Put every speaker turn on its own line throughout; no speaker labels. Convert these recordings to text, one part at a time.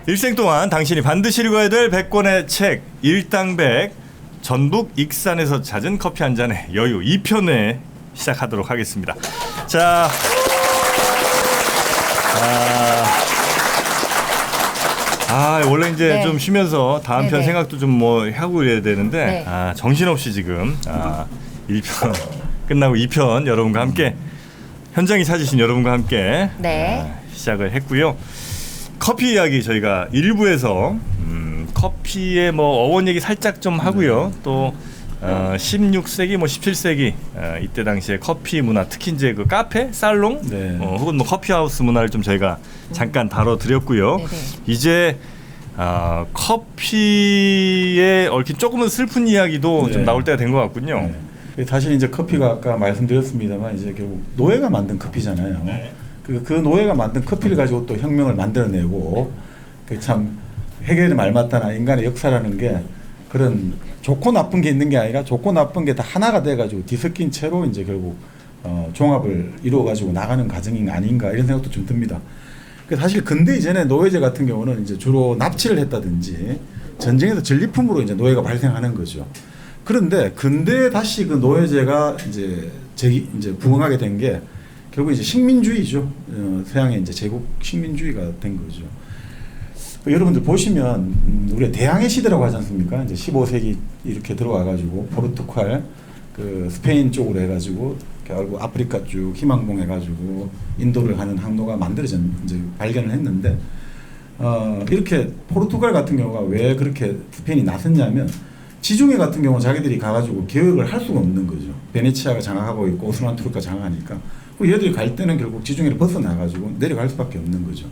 일생 동안 당신이 반드시 읽어야 될 100권의 책 일당백 전북 익산에서 찾은 커피 한 잔의 여유 2편에 시작하도록 하겠습니다. 자, 원래 이제
네.
좀 쉬면서 다음 편
네네.
생각도 좀 뭐 하고 이래야 되는데
네.
정신없이 지금 1편 끝나고 2편 여러분과 함께 현장이 찾으신 여러분과 함께
네.
시작을 했고요. 커피 이야기 저희가 1부에서 커피의 뭐 어원 얘기 살짝 좀 하고요. 또 16세기 뭐 17세기 이때 당시에 커피 문화, 특히 이제 그 카페, 살롱
네.
혹은 뭐 커피하우스 문화를 좀 저희가 잠깐 다뤄드렸고요.
네네.
이제 커피에 얽힌 조금은 슬픈 이야기도
네.
좀 나올 때가 된 것 같군요.
네. 사실 이제 커피가 아까 말씀드렸습니다만 이제 결국 노예가 만든 커피잖아요.
네.
그 노예가 만든 커피를 가지고 또 혁명을 만들어내고 그 참 해겔의 말 맞다나 인간의 역사라는 게 그런 좋고 나쁜 게 있는 게 아니라 좋고 나쁜 게 다 하나가 돼가지고 뒤섞인 채로 이제 결국 종합을 이루어가지고 나가는 과정이 아닌가 이런 생각도 좀 듭니다. 사실 근대 이전에 노예제 같은 경우는 이제 주로 납치를 했다든지 전쟁에서 전리품으로 이제 노예가 발생하는 거죠. 그런데 근대에 다시 그 노예제가 이제 부흥하게 된 게 결국 이제 식민주의죠. 서양의 이제 제국 식민주의가 된 거죠. 여러분들 보시면 우리가 대항해 시대라고 하지 않습니까? 이제 15세기 이렇게 들어와가지고 포르투갈, 그 스페인 쪽으로 해가지고 결국 아프리카 쭉 희망봉 해가지고 인도를 가는 항로가 만들어져 이제 발견을 했는데 이렇게 포르투갈 같은 경우가 왜 그렇게 스페인이 나섰냐면 지중해 같은 경우 자기들이 가가지고 개혁을 할 수가 없는 거죠. 베네치아가 장악하고 있고 오스만 투르크가 장악하니까 얘들이 갈 때는 결국 지중해를 벗어나가지고 내려갈 수밖에 없는 거죠.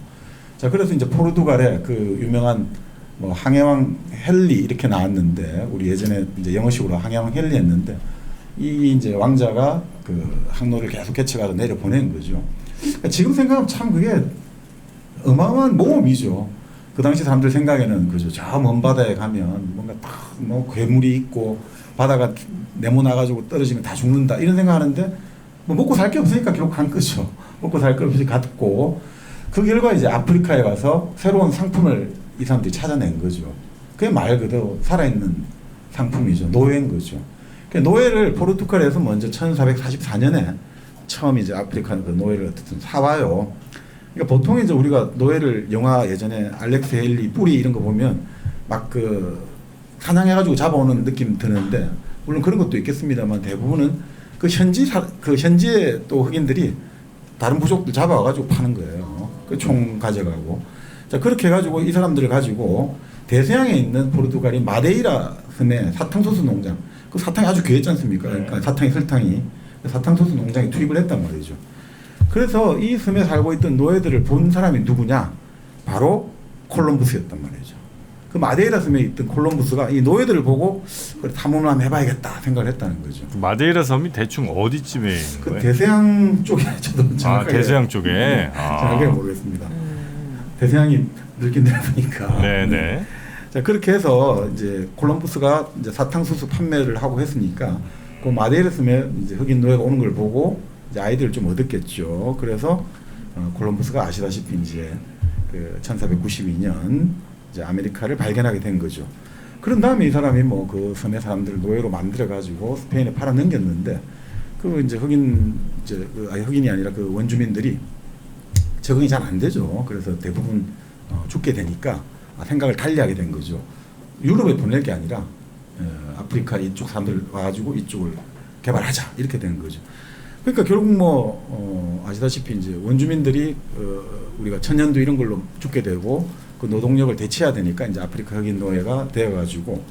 자, 그래서 이제 포르투갈에 그 유명한 뭐 항해왕 헨리 이렇게 나왔는데 우리 예전에 이제 영어식으로 항해왕 헨리 했는데 이 이제 왕자가 그 항로를 계속 개척하고 내려 보낸 거죠. 그러니까 지금 생각하면 참 그게 어마어마한 모험이죠. 그 당시 사람들 생각에는 그죠. 저 먼 바다에 가면 뭔가 딱 뭐 괴물이 있고 바다가 네모나가지고 떨어지면 다 죽는다 이런 생각하는데 뭐 먹고 살 게 없으니까 결국 간 거죠. 먹고 살 게 없이 갔고 그 결과 이제 아프리카에 가서 새로운 상품을 이 사람들이 찾아낸 거죠. 그게 말 그대로 살아있는 상품이죠. 노예인 거죠. 노예를 포르투갈에서 먼저 1444년에 처음 이제 아프리카 그 노예를 어쨌든 사와요. 그러니까 보통 이제 우리가 노예를 영화 예전에 알렉스 헨리 뿌리 이런 거 보면 막 그 사냥해가지고 잡아오는 느낌 드는데 물론 그런 것도 있겠습니다만 대부분은 그 현지의 또 흑인들이 다른 부족들 잡아와가지고 파는 거예요. 그 총 가져가고. 자, 그렇게 해가지고 이 사람들을 가지고 대서양에 있는 포르투갈이 마데이라 섬의 사탕소스 농장. 그 사탕이 아주 귀했지 않습니까? 그러니까 사탕이 설탕이. 사탕소스 농장에 투입을 했단 말이죠. 그래서 이 섬에 살고 있던 노예들을 본 사람이 누구냐? 바로 콜럼부스였단 말이죠. 그 마데이라 섬에 있던 콜럼부스가 이 노예들을 보고 탐험을 한번 해봐야겠다 생각을 했다는 거죠.
마데이라 섬이 대충 어디쯤에 있는
그
거예요?
대서양 쪽에 저도 정확하게
대서양 쪽에
정확하게 모르겠습니다. 대서양이 늙긴 늙으니까.
네네.
자, 그렇게 해서 이제 콜럼부스가 이제 사탕수수 판매를 하고 했으니까 그 마데이라 섬에 이제 흑인 노예가 오는 걸 보고 이제 아이디어를 좀 얻었겠죠. 그래서 콜럼부스가 아시다시피 이제 그 1492년 이제 아메리카를 발견하게 된 거죠. 그런 다음에 이 사람이 뭐 그 섬의 사람들을 노예로 만들어 가지고 스페인에 팔아 넘겼는데 그 이제 흑인이 아니라 그 원주민들이 적응이 잘 안 되죠. 그래서 대부분 죽게 되니까 생각을 달리하게 된 거죠. 유럽에 보낼 게 아니라 아프리카 이쪽 사람들 와가지고 이쪽을 개발하자 이렇게 된 거죠. 그러니까 결국 뭐 아시다시피 이제 원주민들이 우리가 천연두 이런 걸로 죽게 되고 그 노동력을 대체해야 되니까 이제 아프리카 흑인 노예가 되어가지고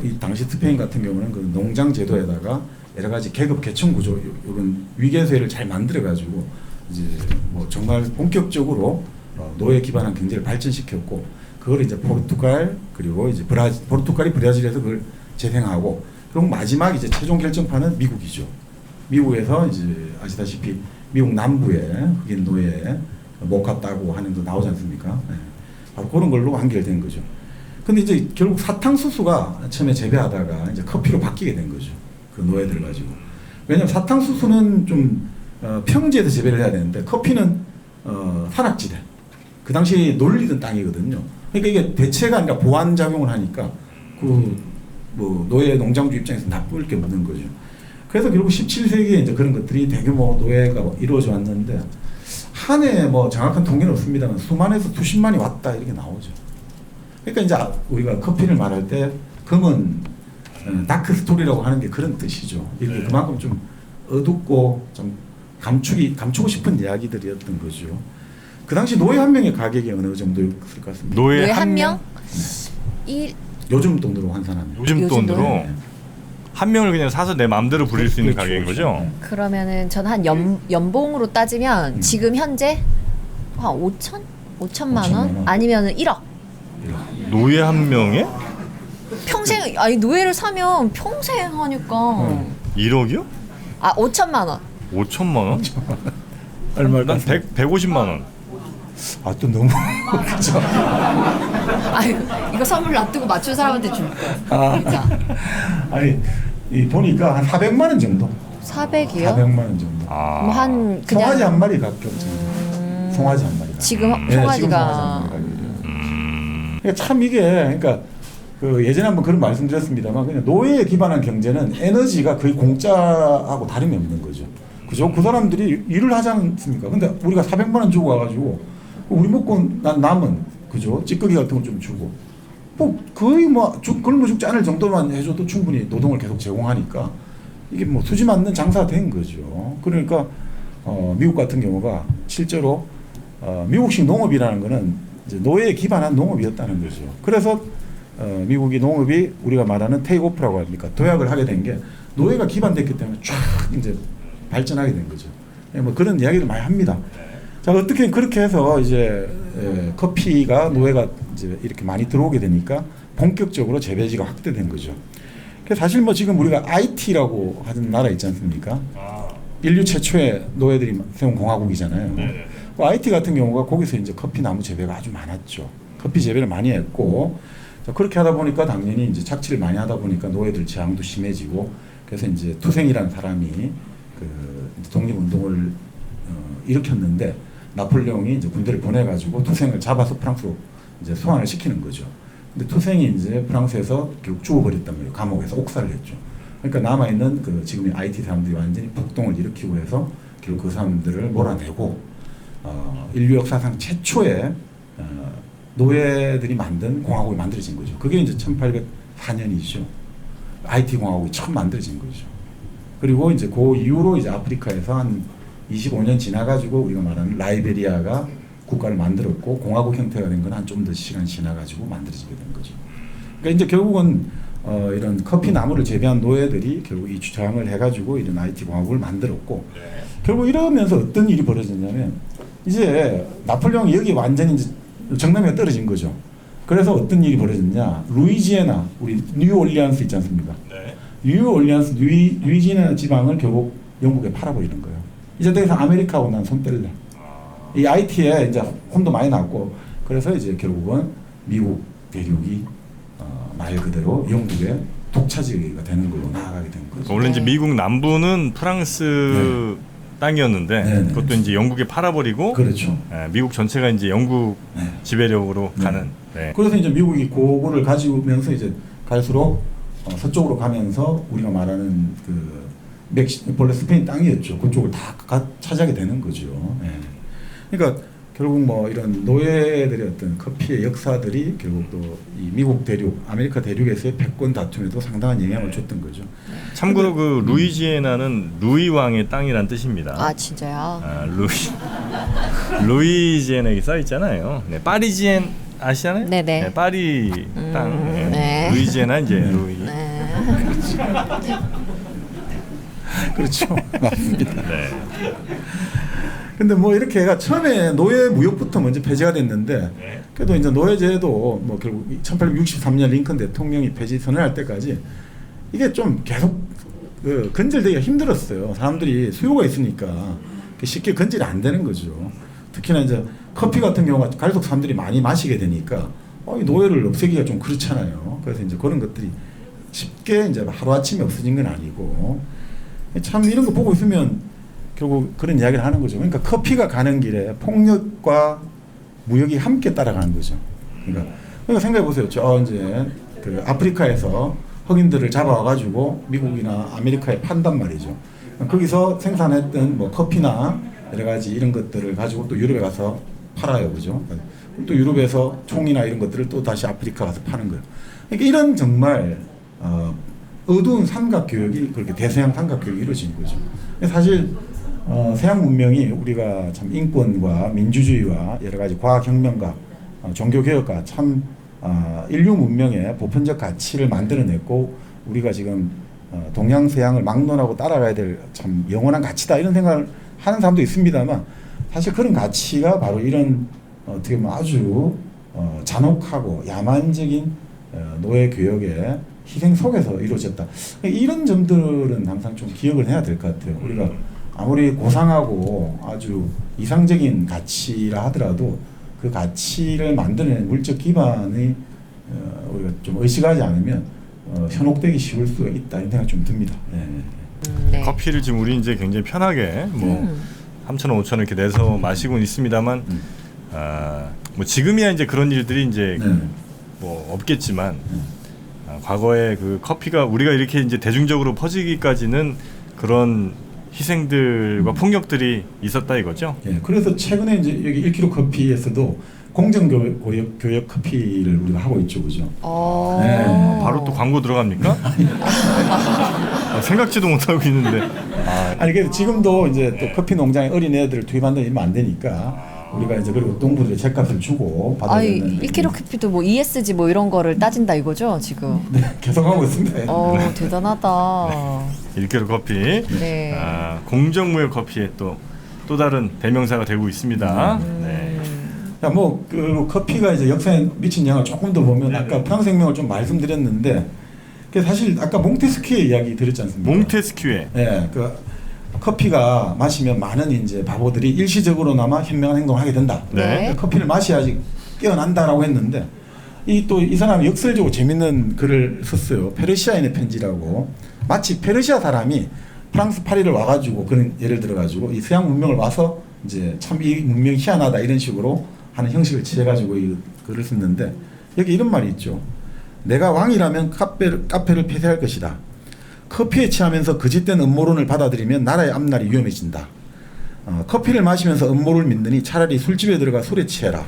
이 당시 스페인 같은 경우는 그 농장 제도에다가 여러 가지 계급 계층 구조 이런 위계세를 잘 만들어가지고 이제 뭐 정말 본격적으로 노예 기반한 경제를 발전시켰고 그걸 이제 포르투갈 그리고 이제 포르투갈이 브라질에서 그걸 재생하고 그리고 마지막 이제 최종 결정판은 미국이죠. 미국에서 이제 아시다시피 미국 남부에 흑인 노예 목화 따고 하는 거 나오지 않습니까? 네. 바로 그런 걸로 완결된 거죠. 근데 이제 결국 사탕수수가 처음에 재배하다가 이제 커피로 바뀌게 된 거죠. 그 노예들 가지고. 왜냐면 사탕수수는 좀 평지에서 재배를 해야 되는데 커피는 산악지대. 그 당시 놀리던 땅이거든요. 그러니까 이게 대체가 아니라 보완 작용을 하니까 그 뭐 노예 농장주 입장에서 나쁠 게 없는 거죠. 그래서 결국 17세기에 이제 그런 것들이 대규모 노예가 이루어져 왔는데 한 해 뭐 정확한 통계는 없습니다만 수만에서 수십만이 왔다 이렇게 나오죠. 그러니까 이제 우리가 커피를 말할 때 검은 다크 스토리라고 하는 게 그런 뜻이죠. 이게 그만큼 좀 어둡고 좀 감추고 싶은 이야기들이었던 거죠. 그 당시 노예 한 명의 가격이 어느 정도였을 것 같습니다.
노예
한
한
명?
명?
요즘 돈으로 환산하면.
요즘
요즘
돈으로
네.
한 명을 그냥 사서 내 마음대로 부릴 수 있는
그렇죠,
가격인
그렇죠.
거죠.
네.
그러면은 저는 한 연봉으로 따지면 지금 현재 한 5천만
5천만
원?
원.
아니면은 1억.
노예 한 명에
평생 아니 노예를 사면 평생 하니까
1억이요?
아 5천만 원.
5천만 원?
얼마?
난 150만 원.
아또 너무 그죠.
아유 이거 선물 놔두고 맞춘 사람한테 줄 거야.
아.
진짜.
아니 이 보니까 한 400만 원 정도.
400이요?
400만 원 정도.
아.
뭐 한 그냥
송아지 한 마리 가격 정도. 송아지 한 마리.
지금
네, 지금 송아지 한
송아지가
마리 가격이에요. 그러니까 참 이게 그러니까 그 예전에 한번 그런 말씀드렸습니다만 그냥 노예에 기반한 경제는 에너지가 거의 공짜하고 다름이 없는 거죠. 그죠? 그 사람들이 일을 하지 않습니까? 근데 우리가 400만 원 주고 와가지고 우리 먹고 난 남은 그죠? 찌꺼기 같은 거 좀 주고 뭐 거의 뭐 굶어 죽지 않을 정도만 해줘도 충분히 노동을 계속 제공하니까 이게 뭐 수지 맞는 장사가 된 거죠. 그러니까 미국 같은 경우가 실제로 미국식 농업이라는 거는 이제 노예에 기반한 농업이었다는 거죠. 그래서 미국이 농업이 우리가 말하는 테이크오프라고 합니까? 도약을 하게 된 게 노예가 기반됐기 때문에 쫙 이제 발전하게 된 거죠. 뭐 그런 이야기를 많이 합니다. 자, 어떻게 그렇게 해서 이제 커피가 노예가 이제 이렇게 많이 들어오게 되니까 본격적으로 재배지가 확대된 거죠. 그래서 사실 뭐 지금 우리가 IT라고 하는 나라 있지 않습니까? 인류 최초의 노예들이 세운 공화국이잖아요. 그 IT 같은 경우가 거기서 이제 커피 나무 재배가 아주 많았죠. 커피 재배를 많이 했고, 자, 그렇게 하다 보니까 당연히 이제 착취를 많이 하다 보니까 노예들 재앙도 심해지고, 그래서 이제 투생이라는 사람이 그 독립운동을 일으켰는데 나폴레옹이 이제 군대를 보내가지고 투생을 잡아서 프랑스로 이제 소환을 시키는 거죠. 근데 투생이 이제 프랑스에서 결국 죽어버렸단 말이에요. 감옥에서 옥살을 했죠. 그러니까 남아있는 그 지금의 IT 사람들이 완전히 폭동을 일으키고 해서 결국 그 사람들을 몰아내고 인류 역사상 최초의 노예들이 만든 공화국이 만들어진 거죠. 그게 이제 1804년이죠. IT 공화국이 처음 만들어진 거죠. 그리고 이제 그 이후로 이제 아프리카에서 한 25년 지나가지고 우리가 말하는 라이베리아가 국가를 만들었고 공화국 형태가 된 건 한 좀 더 시간 지나가지고 만들어지게 된 거죠. 그러니까 이제 결국은 이런 커피 나무를 재배한 노예들이 결국 이 주장을 해가지고 이런 IT 공화국을 만들었고 결국 이러면서 어떤 일이 벌어졌냐면 이제 나폴레옹이 여기 완전히 이제 정남이가 떨어진 거죠. 그래서 어떤 일이 벌어졌냐? 루이지애나 우리 뉴올리언스 있지 않습니까? 뉴올리언스 루이지애나 지방을 결국 영국에 팔아버리는 거예요. 이제 더 이상 아메리카하고 난 손 뗄래. 이 IT에 이제 혼도 많이 났고 그래서 이제 결국은 미국 대륙이 말 그대로 영국의 독차지가 되는 걸로 나아가게 된 거죠.
원래 이제 미국 남부는 프랑스 땅이었는데
네네.
그것도 이제 영국에 팔아버리고
그렇죠.
미국 전체가 이제 영국
네.
지배력으로
네.
가는. 네.
그래서 이제 미국이 그거를 가지면서 이제 갈수록 서쪽으로 가면서 우리가 말하는 그 본래 스페인 땅이었죠. 그쪽을 다 차지하게 되는 거죠. 네. 그러니까 결국 뭐 이런 노예들의 어떤 커피의 역사들이 결국 또 이 미국 대륙, 아메리카 대륙에서의 패권 다툼에도 상당한 영향을 줬던 거죠.
참고로 그 루이지애나는 루이 왕의 땅이란 뜻입니다.
아 진짜요?
루이지애나에 써 있잖아요. 네, 파리지엔 아시잖아요?
네네.
네, 파리 땅. 네.
네.
루이지애나 이제 루이.
네.
그렇죠. 맞습니다.
네.
근데 뭐 이렇게 해가 처음에 노예 무역부터 먼저 폐지가 됐는데 그래도 이제 노예제도 뭐 결국 1863년 링컨 대통령이 폐지 선언할 때까지 이게 좀 계속 그 건절되기가 힘들었어요. 사람들이 수요가 있으니까 쉽게 건절이 안 되는 거죠. 특히나 이제 커피 같은 경우가 갈수록 사람들이 많이 마시게 되니까 이 노예를 없애기가 좀 그렇잖아요. 그래서 이제 그런 것들이 쉽게 이제 하루아침에 없어진 건 아니고 참 이런 거 보고 있으면 결국 그런 이야기를 하는 거죠. 그러니까 커피가 가는 길에 폭력과 무역이 함께 따라가는 거죠. 그러니까 생각해 보세요. 저 이제 그 아프리카에서 흑인들을 잡아와가지고 미국이나 아메리카에 판단 말이죠. 거기서 생산했던 뭐 커피나 여러 가지 이런 것들을 가지고 또 유럽에 가서 팔아요, 그죠? 또 유럽에서 총이나 이런 것들을 또 다시 아프리카 가서 파는 거예요. 그러니까 이런 정말 어두운 삼각교역이 그렇게 대서양 삼각교역이 이루어진 거죠. 사실 서양 문명이 우리가 참 인권과 민주주의와 여러 가지 과학혁명과 종교개혁과 참 인류 문명의 보편적 가치를 만들어냈고 우리가 지금 동양서양을 막론하고 따라가야 될 참 영원한 가치다 이런 생각을 하는 사람도 있습니다만 사실 그런 가치가 바로 이런 어떻게 보면 아주 잔혹하고 야만적인 노예 교역의 희생 속에서 이루어졌다. 이런 점들은 항상 좀 기억을 해야 될 것 같아요. 우리가 아무리 고상하고 아주 이상적인 가치라 하더라도 그 가치를 만드는 물적 기반이 우리가 좀 의식하지 않으면 현혹되기 쉬울 수가 있다 이런 생각이 좀 듭니다. 네.
네.
커피를 지금 우리 이제 굉장히 편하게 뭐 3,000원, 5,000원 이렇게 내서 마시고는 있습니다만 뭐 지금이야 이제 그런 일들이 이제 뭐 없겠지만 과거에 그 커피가 우리가 이렇게 이제 대중적으로 퍼지기까지는 그런 희생들과 폭력들이 있었다 이거죠.
예, 그래서 최근에 이제 여기 1kg 커피에서도 공정교역 커피를 우리가 하고 있죠, 그죠?
네.
바로 또 광고 들어갑니까? 생각지도 못하고 있는데.
아니 그래서 지금도 이제 또 커피 농장에 어린 애들을 투입한다 이러면 안 되니까 우리가 이제 그리고 동부들의 책값을 주고 받아야
아니
되는
1kg 커피도 뭐 ESG 뭐 이런 거를 따진다 이거죠 지금.
네, 계속 하고 있습니다.
대단하다.
1kg 커피.
네.
공정무역 커피의 또 다른 대명사가 되고 있습니다. 네.
자, 뭐 그 커피가 이제 역사에 미친 영향을 조금 더 보면 아까 프랑스 혁명을 좀 말씀드렸는데 그 사실 아까 몽테스키의 이야기 드렸지 않습니까?
몽테스큐에.
네, 그 커피가 마시면 많은 이제 바보들이 일시적으로나마 현명한 행동을 하게 된다.
네.
커피를 마셔야지 깨어난다라고 했는데 이 사람이 역설적으로 재밌는 글을 썼어요. 페르시아인의 편지라고. 마치 페르시아 사람이 프랑스 파리를 와가지고 그런 예를 들어가지고 이 서양 문명을 와서 이제 참 이 문명이 희한하다 이런 식으로 하는 형식을 취해가지고 이 글을 썼는데 여기 이런 말이 있죠. 내가 왕이라면 카페를 폐쇄할 것이다. 커피에 취하면서 거짓된 음모론을 받아들이면 나라의 앞날이 위험해진다. 커피를 마시면서 음모를 믿느니 차라리 술집에 들어가 술에 취해라.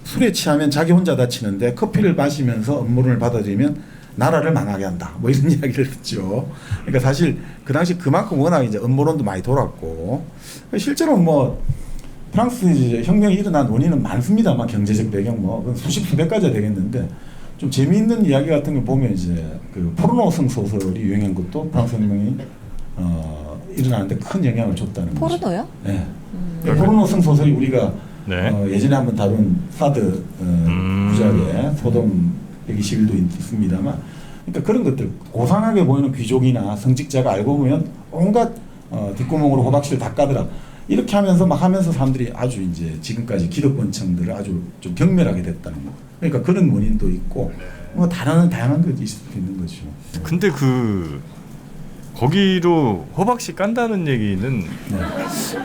술에 취하면 자기 혼자 다치는데 커피를 마시면서 음모론을 받아들이면 나라를 망하게 한다. 뭐 이런 이야기를 했죠. 그러니까 사실 그 당시 그만큼 워낙 이제 음모론도 많이 돌았고 실제로 뭐 프랑스 이제 혁명이 일어난 원인은 많습니다만 경제적 배경 뭐 수십 수백 가지가 되겠는데 좀 재미있는 이야기 같은 거 보면 이제 그 포르노성 소설이 유행한 것도 프랑스 혁명이 일어나는데 큰 영향을 줬다는 거죠.
포르노요?
네. 포르노성 소설이 우리가
네.
예전에 한번 다룬 사드 부작의 소돔 121도 있습니다만 그러니까 그런 것들 고상하게 보이는 귀족이나 성직자가 알고 보면 온갖 뒷구멍으로 호박씨를 다 까더라. 이렇게 하면서 막 하면서 사람들이 아주 이제 지금까지 기득권층들을 아주 좀 경멸하게 됐다는 거. 그러니까 그런 원인도 있고 뭐 다양한 것이 있을 수 있는 거죠.
근데 거기로 호박씨 깐다는 얘기는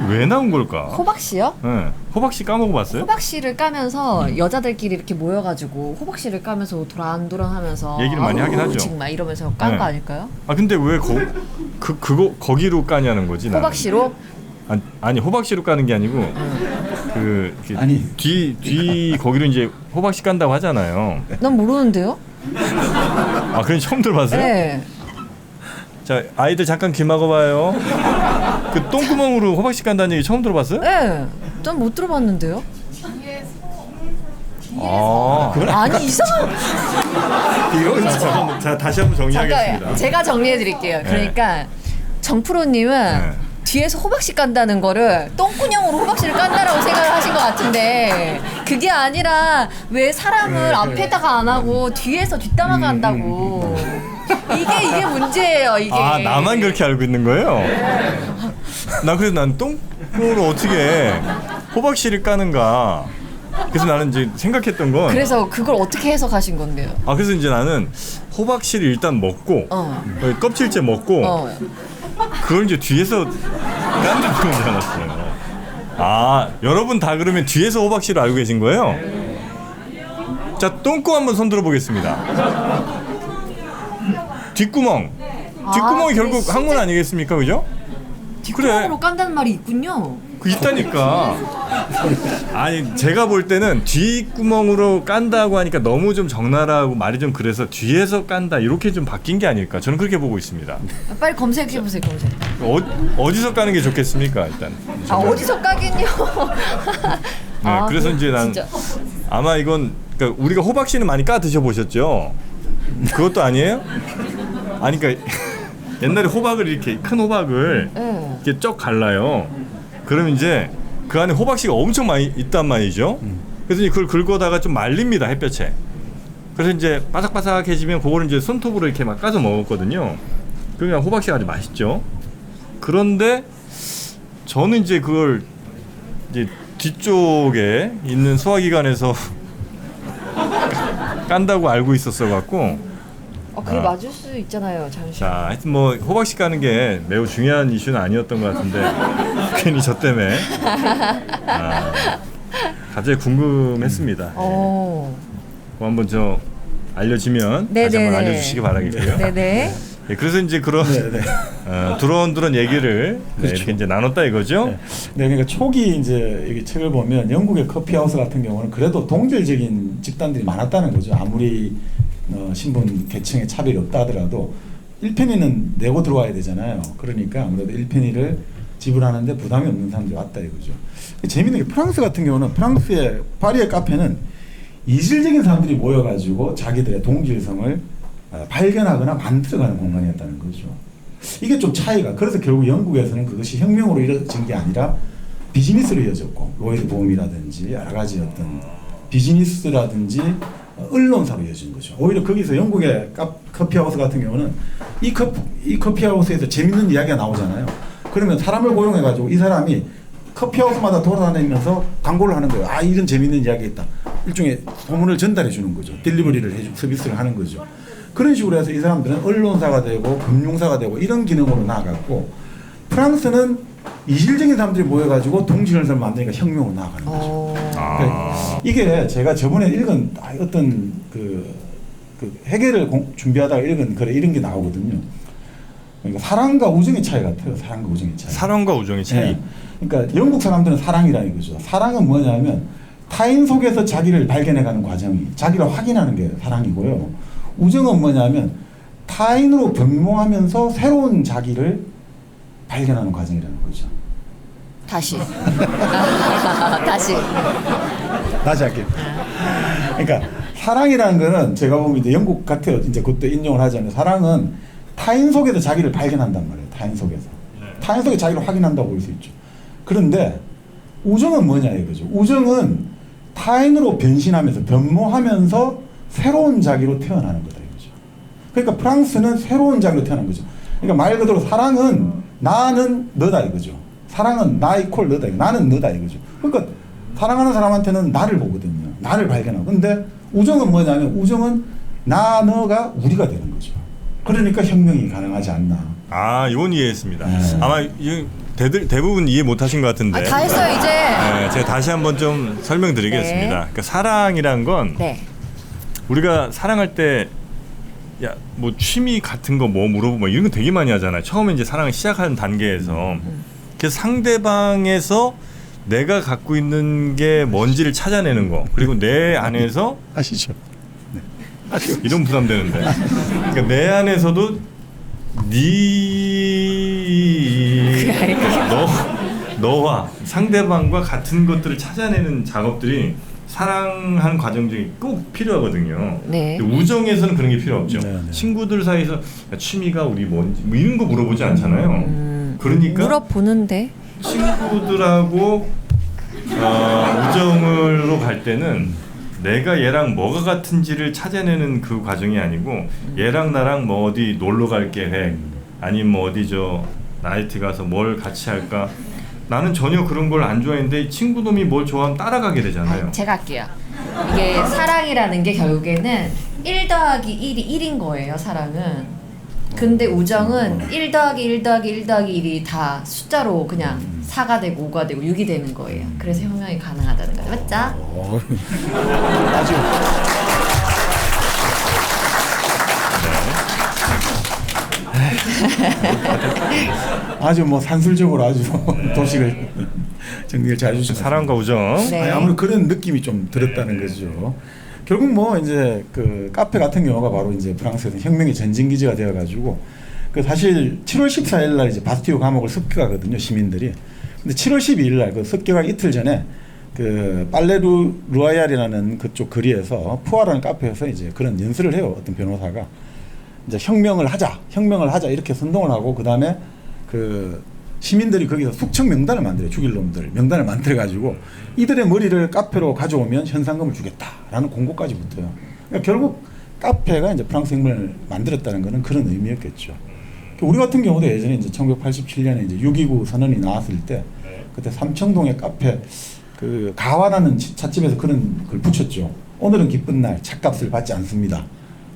왜 나온 걸까?
호박씨요?
네. 호박씨 까먹어봤어요?
호박씨를 까면서 여자들끼리 이렇게 모여가지고 호박씨를 까면서 도란도란하면서
얘기를 많이 하긴 하죠.
지금 막 이러면서 깐 거 아닐까요?
근데 왜 거기로 까냐는 거지? 나는.
호박씨로?
아니 호박씨로 까는 게 아니고
아니.
뒤 거기로 이제 호박씨 깐다고 하잖아요.
난 모르는데요?
그럼 처음 들어봤어요?
네.
자 아이들 잠깐 귀 막아봐요. 그 똥구멍으로 호박씨 깐다는 얘기 처음 들어봤어요?
네. 전 못 들어봤는데요. 아니 이상한.
자 다시 한번 정리하겠습니다.
잠깐 제가 정리해드릴게요. 그러니까 정프로님은 뒤에서 호박씨 깐다는 거를 똥구녕으로 호박씨를 깐다라고 생각을 하신 것 같은데 그게 아니라 왜 사람을 앞에다가 안 하고 뒤에서 뒷담화 간다고. 이게 문제예요. 이게.
나만 그렇게 알고 있는 거예요? 그래서 난 똥구멍으로 어떻게 호박씨를 까는가. 그래서 나는 이제 생각했던 건
그래서 그걸 어떻게 해석하신 건데요?
그래서 이제 나는 호박씨를 일단 먹고 껍질째 먹고 그걸 이제 뒤에서 깐다는 줄 알았어요. 아, 여러분 다 그러면 뒤에서 호박 씨를 알고 계신 거예요? 자, 똥꼬 한번 손들어 보겠습니다. 뒷구멍. 뒷구멍이 결국
그게
항문 아니겠습니까, 그죠?
뒷구멍으로 깐다는 말이 있군요.
그 있다니까. 아니 제가 볼 때는 뒷구멍으로 깐다고 하니까 너무 좀 적나라하고 말이 좀 그래서 뒤에서 깐다 이렇게 좀 바뀐 게 아닐까. 저는 그렇게 보고 있습니다.
빨리 검색해 보세요. 검색.
어디서 까는 게 좋겠습니까, 일단.
아 어디서 까긴요?
네, 그래서 이제 난
진짜.
아마 이건 그러니까 우리가 호박 씨는 많이 까 드셔 보셨죠? 그것도 아니에요? 아니 그러니까 옛날에 호박을 이렇게 큰 호박을
네.
이렇게 쩍 갈라요. 그러면 이제 그 안에 호박씨가 엄청 많이 있단 말이죠. 그래서 이제 그걸 긁어다가 좀 말립니다, 햇볕에. 그래서 이제 바삭바삭해지면 그거를 이제 손톱으로 이렇게 막 까서 먹었거든요. 그러면 호박씨가 아주 맛있죠. 그런데 저는 이제 그걸 이제 뒤쪽에 있는 소화기관에서 깐다고 알고 있었어 갖고.
그게 맞을 수 있잖아요. 잠시.
자, 하여튼 뭐 호박씨 까는 게 매우 중요한 이슈는 아니었던 것 같은데 괜히 저 때문에 갑자기 궁금했습니다.
오.
그거 한번 저 알려지면 다시 한번 알려주시기 바라겠고요.
네네.
네, 그래서 이제 그런
네네.
두런두런 얘기를 네,
그렇죠.
이렇게 이제 나눴다 이거죠.
네, 그러니까 초기 이제 여기 책을 보면 영국의 커피하우스 같은 경우는 그래도 동질적인 집단들이 많았다는 거죠. 아무리 신분 계층의 차별이 없다 하더라도 1페니는 내고 들어와야 되잖아요. 그러니까 아무래도 1페니를 지불하는데 부담이 없는 사람들이 왔다 이거죠. 재밌는 게 프랑스 같은 경우는 프랑스의 파리의 카페는 이질적인 사람들이 모여가지고 자기들의 동질성을 발견하거나 만들어가는 공간이었다는 거죠. 이게 좀 차이가. 그래서 결국 영국에서는 그것이 혁명으로 이루어진 게 아니라 비즈니스로 이어졌고 로이드 보험이라든지 여러 가지 어떤 비즈니스라든지 언론사로 이어진 거죠. 오히려 거기서 영국의 커피하우스 같은 경우는 이 커피하우스에서 재밌는 이야기가 나오잖아요. 그러면 사람을 고용해가지고 이 사람이 커피하우스마다 돌아다니면서 광고를 하는 거예요. 아, 이런 재밌는 이야기 있다. 일종의 소문을 전달해 주는 거죠. 딜리버리를 해주고 서비스를 하는 거죠. 그런 식으로 해서 이 사람들은 언론사가 되고 금융사가 되고 이런 기능으로 나아갔고, 프랑스는 이질적인 사람들이 모여가지고 동질을 만드니까 혁명으로 나아가는 거죠. 그러니까 이게 제가 저번에 읽은 어떤 그 해결을 준비하다가 읽은 글에 이런 게 나오거든요. 그러니까 사랑과 우정의 차이 같아요. 사랑과 우정의 차이.
사랑과 우정의 차이.
네. 그러니까 영국 사람들은 사랑이라는 거죠. 사랑은 뭐냐면 타인 속에서 자기를 발견해가는 과정이, 자기를 확인하는 게 사랑이고요. 우정은 뭐냐면 타인으로 변모하면서 새로운 자기를 발견하는 과정이라는 거죠.
다시
할게요. 그러니까 사랑이라는 거는 제가 보면 이제 영국 같아요. 이제 그것도 인용을 하자면 사랑은 타인 속에서 자기를 발견한단 말이에요. 타인 속에서. 타인 속에 자기를 확인한다고 볼 수 있죠. 그런데 우정은 뭐냐 이거죠. 우정은 타인으로 변신하면서 변모하면서 새로운 자기로 태어나는 거다 이거죠. 그러니까 프랑스는 새로운 자기로 태어난 거죠. 그러니까 말 그대로 사랑은 나는 너다 이거죠. 사랑은 나 이퀄 너다 이거. 나는 너다 이거죠. 그러니까 사랑하는 사람한테는 나를 보거든요. 나를 발견하고. 근데 우정은 뭐냐면 우정은 나 너가 우리가 되는 거죠. 그러니까 혁명이 가능하지 않나.
아, 이건 이해했습니다. 아마 대부분 이해 못하신 것 같은데.
다 했어요 이제.
네, 제가 다시 한번 좀 설명드리겠습니다.
네.
그러니까 사랑이란 건
네.
우리가 사랑할 때 야, 뭐 취미 같은 거 뭐 물어보고 뭐 이런 거 되게 많이 하잖아요. 처음에 이제 사랑을 시작하는 단계에서. 그래서 상대방에서 내가 갖고 있는 게 뭔지를 찾아내는 거. 그리고 내 안에서
아시죠?
이런 부담 되는데. 그러니까 내 안에서도 너와 상대방과 같은 것들을 찾아내는 작업들이 사랑하는 과정 중에 꼭 필요하거든요.
네.
근데 우정에서는 그런 게 필요 없죠.
네, 네.
친구들 사이에서 야, 취미가 우리 뭔지 뭐 이런 거 물어보지 않잖아요. 그러니까
물어보는데.
친구들하고 우정으로 갈 때는 내가 얘랑 뭐가 같은지를 찾아내는 그 과정이 아니고 얘랑 나랑 뭐 어디 놀러 갈 계획 아니면 뭐 어디 저 나이트 가서 뭘 같이 할까. 나는 전혀 그런 걸 안 좋아했는데 친구놈이 뭘 좋아하면 따라가게 되잖아요.
제가 할게요. 이게 사랑이라는 게 결국에는 1 더하기 1이 1인 거예요. 사랑은. 근데 우정은 1 더하기 1 더하기 1 더하기 1이 다 숫자로 그냥 4가 되고 5가 되고 6이 되는 거예요. 그래서 혁명이 가능하다는 거죠. 맞죠?
아주 아주 뭐 산술적으로 아주 도식을 정리를 잘 해주셨습니다.
사랑과 우정.
네.
아니, 아무래도 그런 느낌이 좀 들었다는 거죠. 결국 뭐 이제 그 카페 같은 경우가 바로 이제 프랑스에서 혁명의 전진 기지가 되어가지고 그 사실 7월 14일 날 이제 바스티유 감옥을 습격하거든요, 시민들이. 근데 7월 12일 날 그 습격하기 이틀 전에 그 빨레루 루아얄이라는 그쪽 거리에서 푸아라는 카페에서 이제 그런 연설을 해요. 어떤 변호사가 이제 혁명을 하자 이렇게 선동을 하고 그 다음에 그 시민들이 거기서 숙청 명단을 만들어요. 죽일 놈들 명단을 만들어 가지고 이들의 머리를 카페로 가져오면 현상금을 주겠다라는 공고까지 붙어요. 그러니까 결국 카페가 이제 프랑스 혁명을 만들었다는 것은 그런 의미였겠죠. 우리 같은 경우도 예전에 이제 1987년에 이제 6.29 선언이 나왔을 때 그때 삼청동의 카페 그 가와라는 찻집에서 그런 걸 붙였죠. 오늘은 기쁜 날, 찻값을 받지 않습니다.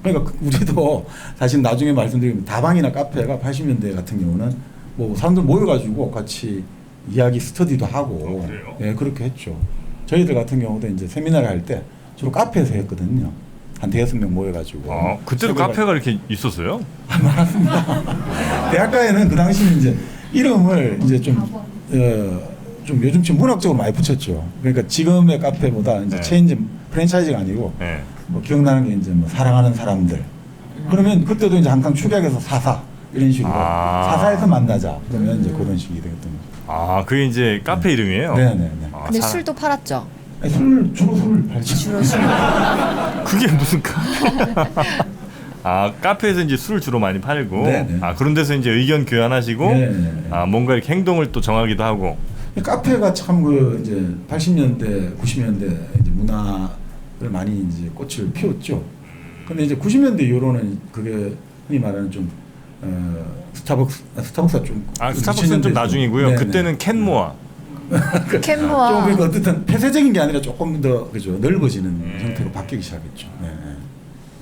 그러니까 우리도 사실 나중에 말씀드리면 다방이나 카페가 80년대 같은 경우는 뭐 사람들 모여가지고 같이 이야기 스터디도 하고 예, 그렇게 했죠. 저희들 같은 경우도 이제 세미나를 할 때 주로 카페에서 했거든요. 한 5-6명 모여가지고.
그때도 카페가 이렇게 있었어요?
많았습니다. 대학가에는 그 당시 이제 이름을 이제 좀 요즘처럼 문학적으로 많이 붙였죠. 그러니까 지금의 카페보다 이제 체인지 프랜차이즈가 아니고 뭐 기억나는 게 이제 뭐 사랑하는 사람들. 그러면 그때도 이제 항상 축약해서 사사 이런 식으로 사사에서 만나자. 그러면 이제 그런 식이 되겠던 거죠.
그게 이제 카페 이름이에요?
네네네.
근데 술도 팔았죠.
아니, 주로 술을 팔죠.
주로 술.
그게 무슨 카페에서 이제 술을 주로 많이 팔고
네네.
그런 데서 이제 의견 교환하시고
네네.
뭔가 이렇게 행동을 또 정하기도 하고.
카페가 참 그 이제 80년대, 90년대 이제 문화를 많이 이제 꽃을 피웠죠. 근데 이제 90년대 이후로는 그게 흔히 말하는 좀 스타벅스가 좀
스타벅스는 좀 나중이고요.
네네.
그때는 캔모아.
캔모아.
좀 그러니까 어쨌든 폐쇄적인 게 아니라 조금 더 그죠 넓어지는 형태로 바뀌기 시작했죠. 네.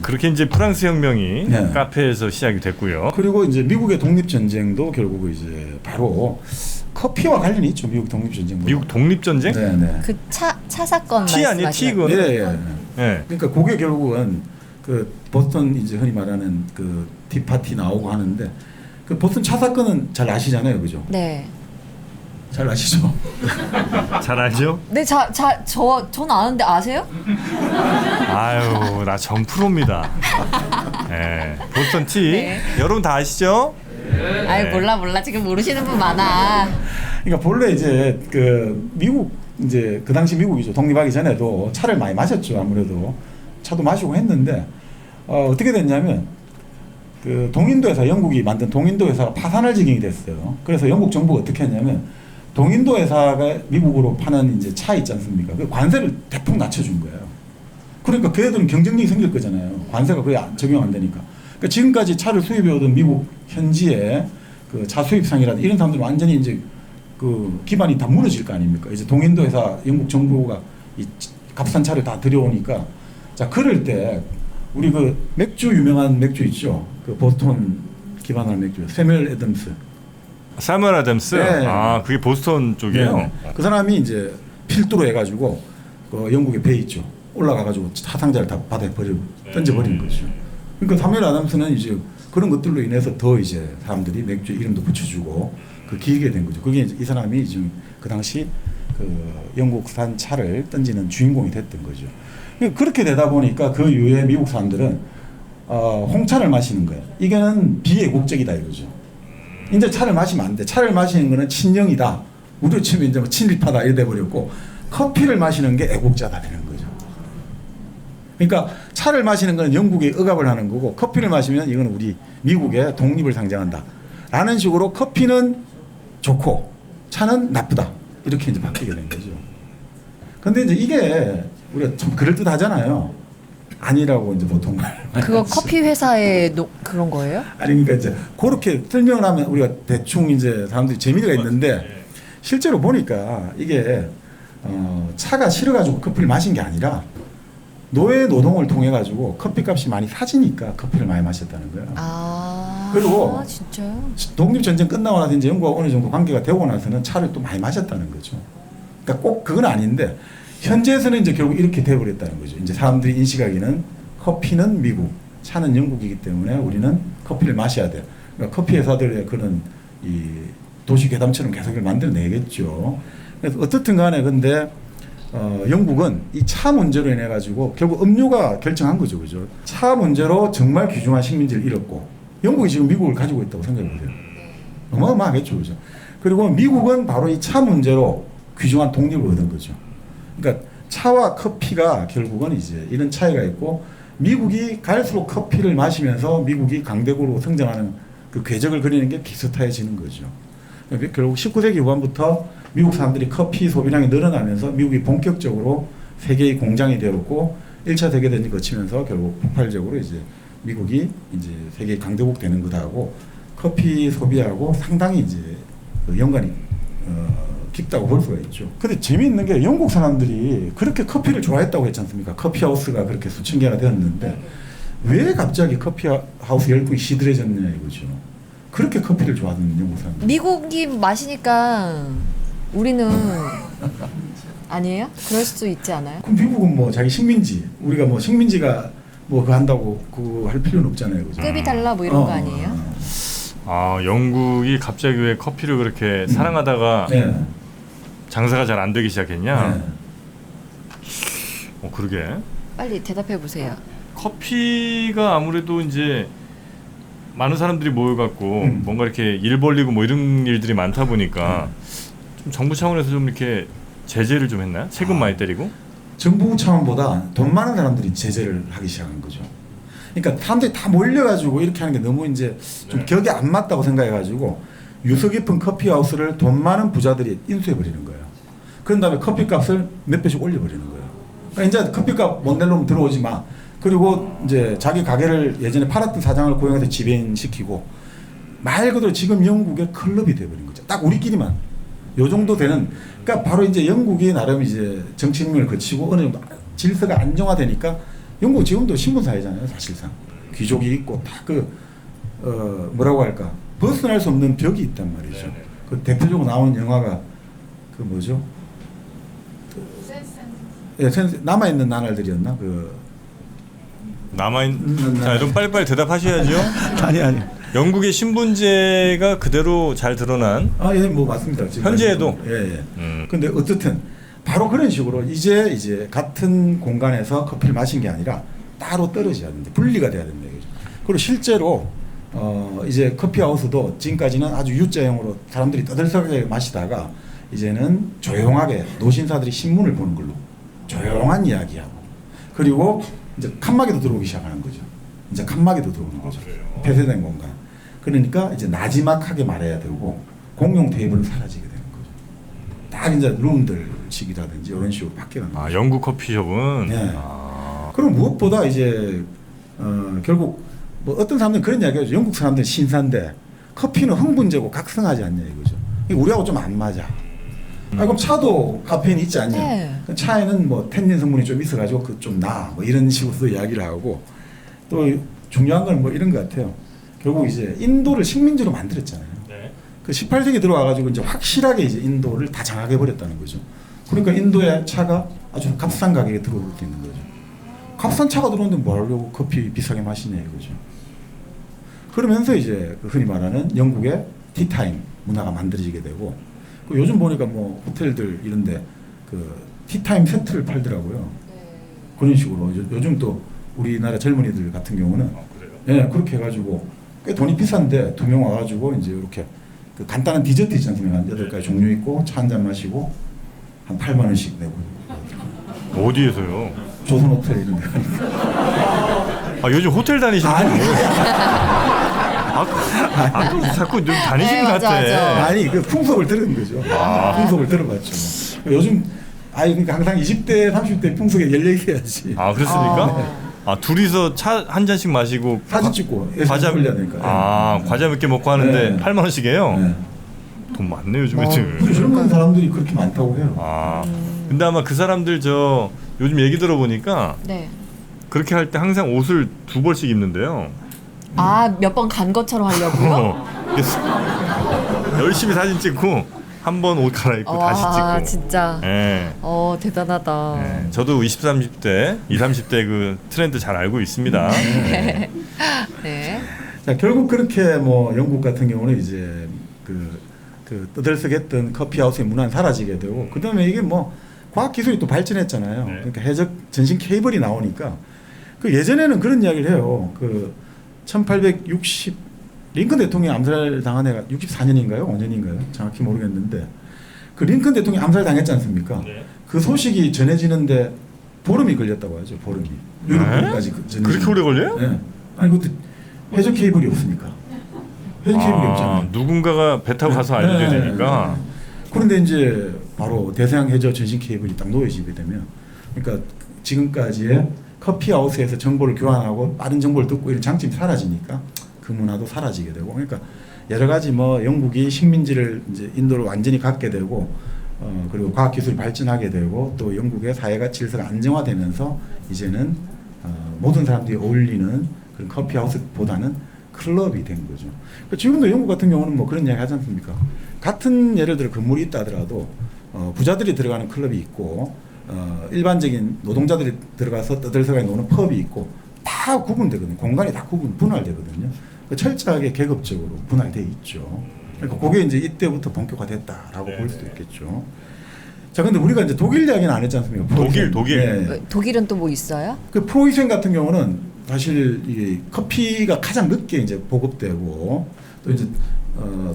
그렇게 이제 프랑스 혁명이
네.
카페에서 시작이 됐고요.
그리고 이제 미국의 독립 전쟁도 결국 이제 바로 커피와 관련이 있죠. 미국 독립 전쟁.
미국 독립 전쟁?
네네.
그 차 사건
티 아니에요? 티 그거?
예.
네.
그러니까 그게 결국은 그 보스턴 이제 흔히 말하는 그 티파티 나오고 하는데 그 보스턴 차 사건은 잘 아시잖아요, 그죠?
네.
잘 아시죠?
잘 알죠?
네, 전 아는데 아세요?
아유, 나 정프로입니다. 네. 보스턴 티.
네.
여러분 다 아시죠?
아이 몰라 지금 모르시는 분 많아.
그러니까 본래 이제 그 미국 이제 그 당시 미국이죠. 독립하기 전에도 차를 많이 마셨죠. 아무래도 차도 마시고 했는데 어떻게 됐냐면 그 동인도 회사, 영국이 만든 동인도 회사가 파산할 지경이 됐어요. 그래서 영국 정부가 어떻게 했냐면 동인도 회사가 미국으로 파는 이제 차 있지 않습니까? 그 관세를 대폭 낮춰준 거예요. 그러니까 걔들은 경쟁력이 생길 거잖아요. 관세가 거의 적용 안 되니까. 그러니까 지금까지 차를 수입해오던 미국 현지의 그 차 수입상이라든지 이런 사람들은 완전히 이제 그 기반이 다 무너질 거 아닙니까? 이제 동인도 회사 영국 정부가 이 값싼 차를 다 들여오니까 자 그럴 때 우리 그 맥주 유명한 맥주 있죠? 그 보스턴 기반한 맥주 세멜 애덤스.
사무엘 아담스.
네.
그게 보스턴 쪽이에요.
네. 그 사람이 이제 필두로 해가지고 그 영국의 배 있죠. 올라가가지고 차 상자를 다 바다에 던져버리는 거죠. 그러니까 사무엘 아담스는 이제 그런 것들로 인해서 더 이제 사람들이 맥주 이름도 붙여주고 그 길게 된 거죠. 그게 이제 이 사람이 지금 그 당시 그 영국산 차를 던지는 주인공이 됐던 거죠. 그렇게 되다 보니까 그 이후에 미국 사람들은 홍차를 마시는 거예요. 이거는 비애국적이다 이거죠. 이제 차를 마시면 안 돼. 차를 마시는 거는 친정이다. 우리로 치면 이제 뭐 친일파다 이래 돼버렸고 커피를 마시는 게 애국자다 되는 거죠. 그러니까 차를 마시는 건 영국에 억압을 하는 거고 커피를 마시면 이건 우리 미국의 독립을 상징한다. 라는 식으로 커피는 좋고 차는 나쁘다. 이렇게 이제 바뀌게 된 거죠. 근데 이제 이게 우리가 참 그럴듯하잖아요. 아니라고 이제 보통
그거 커피 회사의 그런 거예요?
아니 그러니까 이제 그렇게 설명을 하면 우리가 대충 이제 사람들이 재미가 있는데 실제로 보니까 이게 차가 싫어가지고 커피를 마신 게 아니라 노예 노동을 통해 가지고 커피값이 많이 사지니까 커피를 많이 마셨다는 거예요. 그리고
아, 진짜요?
독립전쟁 끝나고 나서 이제 영국과 어느 정도 관계가 되고 나서는 차를 또 많이 마셨다는 거죠. 그러니까 꼭 그건 아닌데 현재에서는 이제 결국 이렇게 돼버렸다는 거죠. 이제 사람들이 인식하기는 커피는 미국, 차는 영국이기 때문에 우리는 커피를 마셔야 돼. 그러니까 커피 회사들의 그런 이 도시 괴담처럼 계속 이걸 만들어내겠죠. 그래서 어떻든 간에 근데 영국은 이 차 문제로 인해 가지고 결국 음료가 결정한 거죠, 그죠? 차 문제로 정말 귀중한 식민지를 잃었고 영국이 지금 미국을 가지고 있다고 생각해 보세요. 어마어마하겠죠, 그죠? 그리고 미국은 바로 이 차 문제로 귀중한 독립을 얻은 거죠. 그러니까 차와 커피가 결국은 이제 이런 차이가 있고 미국이 갈수록 커피를 마시면서 미국이 강대국으로 성장하는 그 궤적을 그리는 게 비슷해지는 거죠. 그러니까 결국 19세기 후반부터 미국 사람들이 커피 소비량이 늘어나면서 미국이 본격적으로 세계의 공장이 되었고 1차 세계대전이 거치면서 결국 폭발적으로 이제 미국이 이제 세계 강대국 되는 것하고 커피 소비하고 상당히 이제 그 연관이 깊다고 볼 수가 있죠. 근데 재미있는 게 영국 사람들이 그렇게 커피를 좋아했다고 했지 않습니까? 커피 하우스가 그렇게 수천 개가 되었는데 왜 갑자기 커피 하우스 열풍이 시들해졌냐 이거죠. 그렇게 커피를 좋아하는 영국 사람들.
미국이 마시니까 우리는 아니에요? 그럴 수도 있지 않아요?
그럼 미국은 뭐 자기 식민지, 우리가 뭐 식민지가 뭐 그거 한다고 그거 할 필요는 없잖아요, 그죠?
급이 달라 뭐 이런 거 아니에요?
아, 영국이 갑자기 왜 커피를 그렇게 사랑하다가
네.
장사가 잘 안 되기 시작했냐?
네.
그러게.
빨리 대답해 보세요.
커피가 아무래도 이제 많은 사람들이 모여갖고 뭔가 이렇게 일 벌리고 뭐 이런 일들이 많다 보니까 좀 정부 차원에서 좀 이렇게 제재를 좀 했나요? 세금 많이 때리고?
정부 차원보다 돈 많은 사람들이 제재를 하기 시작한 거죠. 그러니까 사람들이 다 몰려가지고 이렇게 하는 게 너무 이제 좀 격이 안 맞다고 생각해가지고 유서 깊은 커피 하우스를 돈 많은 부자들이 인수해 버리는 거예요. 그런 다음에 커피 값을 몇 배씩 올려버리는 거예요. 그러니까 이제 커피 값 못 내려면 들어오지 마. 그리고 이제 자기 가게를 예전에 팔았던 사장을 고용해서 지배인시키고 말 그대로 지금 영국의 클럽이 돼버린 거죠. 딱 우리끼리만 요 정도 되는. 그러니까 바로 이제 영국이 나름 이제 정치혁명을 거치고 어느 정도 질서가 안정화되니까 영국 지금도 신분사회잖아요, 사실상. 귀족이 있고 다 뭐라고 할까 벗어날 수 없는 벽이 있단 말이죠.
네네.
그 대표적으로 나온 영화가 그 뭐죠? 예, 남아 있는 나날들이었나?
자, 그럼 빨리빨리 대답하셔야죠.
아니.
영국의 신분제가 그대로 잘 드러난.
예, 뭐 맞습니다. 지금
현재에도?
예. 근데 어쨌든 바로 그런 식으로 이제 같은 공간에서 커피를 마신 게 아니라 따로 떨어져야 된다. 분리가 돼야 된다. 이거죠. 그리고 실제로 이제 커피 하우스도 지금까지는 아주 U자형으로 사람들이 떠들썩하게 마시다가 이제는 조용하게 노신사들이 신문을 보는 걸로 조용한 이야기하고 그리고 이제 칸막이도 들어오기 시작하는 거죠. 이제 칸막이도 들어오는 거죠. 폐쇄된 공간. 그러니까 이제 나지막하게 말해야 되고 공용 테이블은 사라지게 되는 거죠. 딱 이제 룸들식이라든지 이런 식으로 바뀌는 거죠.
영국 커피숍은.
네. 그럼 무엇보다 이제 결국 뭐 어떤 사람들은 그런 이야기하죠. 영국 사람들은 신사인데 커피는 흥분제고 각성하지 않냐 이거죠. 우리하고 좀 안 맞아. 그럼 차도 카페인이 있지 않냐?
네.
차에는 뭐 텐닌 성분이 좀 있어가지고 그 좀 나. 뭐 이런 식으로 이야기를 하고 또 중요한 건 뭐 이런 것 같아요. 결국 이제 인도를 식민지로 만들었잖아요.
네.
그 18세기 들어와가지고 이제 확실하게 이제 인도를 다 장악해 버렸다는 거죠. 그러니까 인도의 차가 아주 값싼 가격에 들어올 수 있는 거죠. 값싼 차가 들어오는데 뭐 하려고 커피 비싸게 마시냐 이거죠. 그러면서 이제 그 흔히 말하는 영국의 티타임 문화가 만들어지게 되고 요즘 보니까 뭐 호텔들 이런데 그 티타임 세트를 팔더라고요. 그런 식으로 요즘 또 우리나라 젊은이들 같은 경우는 예 그렇게 해가지고 꽤 돈이 비싼데 두 명 와가지고 이제 이렇게 그 간단한 디저트 있지 않습니까? 한 8가지 종류 있고 차 한 잔 마시고 한 8만 원씩 내고.
어디에서요?
조선 호텔 이런 데.
요즘 호텔 다니시는
아니.
자꾸 좀 다니시는
네,
것
맞아,
같아.
맞아.
아니 그 풍속을 들은 거죠. 풍속을 들어봤죠. 요즘 그러니까 항상 20대 30대 풍속에 연예계야지.
그렇습니까? 둘이서 차 한 잔씩 마시고
사진 찍고
과자
올려야 되니까.
과자 몇 개 먹고 하는데
네.
8만 원씩이에요.
네.
돈 많네 요즘 애들.
젊은 사람들이 그렇게 많다고 해요.
근데 아마 그 사람들 요즘 얘기 들어보니까
네.
그렇게 할 때 항상 옷을 2벌씩 입는데요.
아, 몇 번 간 것처럼 하려고요?
그래서 열심히 사진 찍고 한 번 옷 갈아입고 다시
와,
찍고.
진짜.
예.
대단하다.
예. 저도 20, 30대, 20, 30대 그 트렌드 잘 알고 있습니다. 네.
네.
자, 결국 그렇게 뭐 영국 같은 경우는 이제 그 떠들썩했던 커피하우스의 문화는 사라지게 되고 그다음에 이게 뭐 과학 기술이 또 발전했잖아요.
네.
그러니까 해적 전신 케이블이 나오니까 그 예전에는 그런 이야기를 해요. 그 1860 링컨 대통령이 암살 당한 해가 64년인가요? 5년인가요? 정확히 모르겠는데 그 링컨 대통령이 암살 당했지 않습니까?
네.
그 소식이 전해지는데 보름이 걸렸다고 하죠. 보름이. 유럽까지
그렇게 오래 걸려요?
네. 아니 그것도 해적 케이블이 없으니까. 해적 케이블이 없잖아요.
누군가가 배 타고 가서 알려줘야
네.
되니까.
그런데 이제 바로 대서양 해저 전신 케이블이 딱 놓여지게 되면 그러니까 지금까지의 커피 하우스에서 정보를 교환하고 빠른 정보를 듣고 이런 장점이 사라지니까 그 문화도 사라지게 되고 그러니까 여러 가지 뭐 영국이 식민지를 이제 인도를 완전히 갖게 되고 그리고 과학 기술이 발전하게 되고 또 영국의 사회가 질서가 안정화되면서 이제는 모든 사람들이 어울리는 그런 커피 하우스보다는 클럽이 된 거죠. 그러니까 지금도 영국 같은 경우는 뭐 그런 이야기 하지 않습니까? 같은 예를 들어 건물이 있다 하더라도 부자들이 들어가는 클럽이 있고 일반적인 노동자들이 들어가서 떠들썩하게 노는 펍이 있고 다 구분되거든요. 공간이 다 분할되거든요. 철저하게 계급적으로 분할돼 있죠. 그러니까 그게 이제 이때부터 본격화됐다라고 볼 수도 있겠죠. 자, 근데 우리가 이제 독일 이야기는 안 했지 않습니까?
독일.
네.
독일은 또 뭐 있어요?
그 프로이센 같은 경우는 사실 이 커피가 가장 늦게 이제 보급되고 또 이제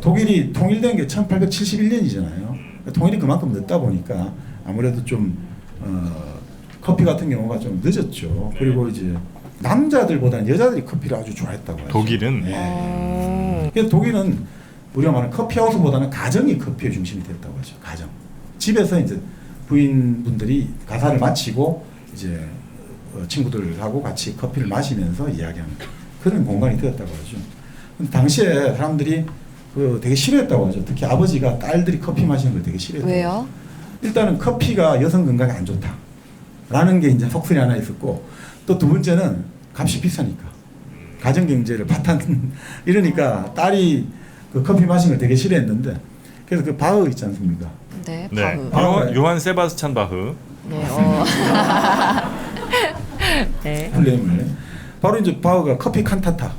독일이 통일된 게 1871년이잖아요. 통일이 그만큼 늦다 보니까 아무래도 좀 커피 같은 경우가 좀 늦었죠. 그리고 이제 남자들보다는 여자들이 커피를 아주 좋아했다고 하죠.
독일은?
네. 그래서 독일은 우리가 말하는 커피하우스보다는 가정이 커피의 중심이 됐다고 하죠. 가정. 집에서 이제 부인분들이 가사를 마치고 이제 친구들하고 같이 커피를 마시면서 이야기하는 그런 공간이 되었다고 하죠. 근데 당시에 사람들이 그 되게 싫어했다고 하죠. 특히 아버지가 딸들이 커피 마시는 걸 되게 싫어했다고
왜요?
하죠. 일단은 커피가 여성 건강에 안 좋다라는 게 이제 속설이 하나 있었고 또 두 번째는 값이 비싸니까 가정 경제를 바탕 이러니까 딸이 그 커피 마시는 걸 되게 싫어했는데 그래서 그 바흐 있지 않습니까?
네,
네.
바흐.
요한 세바스찬 바흐.
네. 네.
플레임을 바로 이제 바흐가 커피 칸타타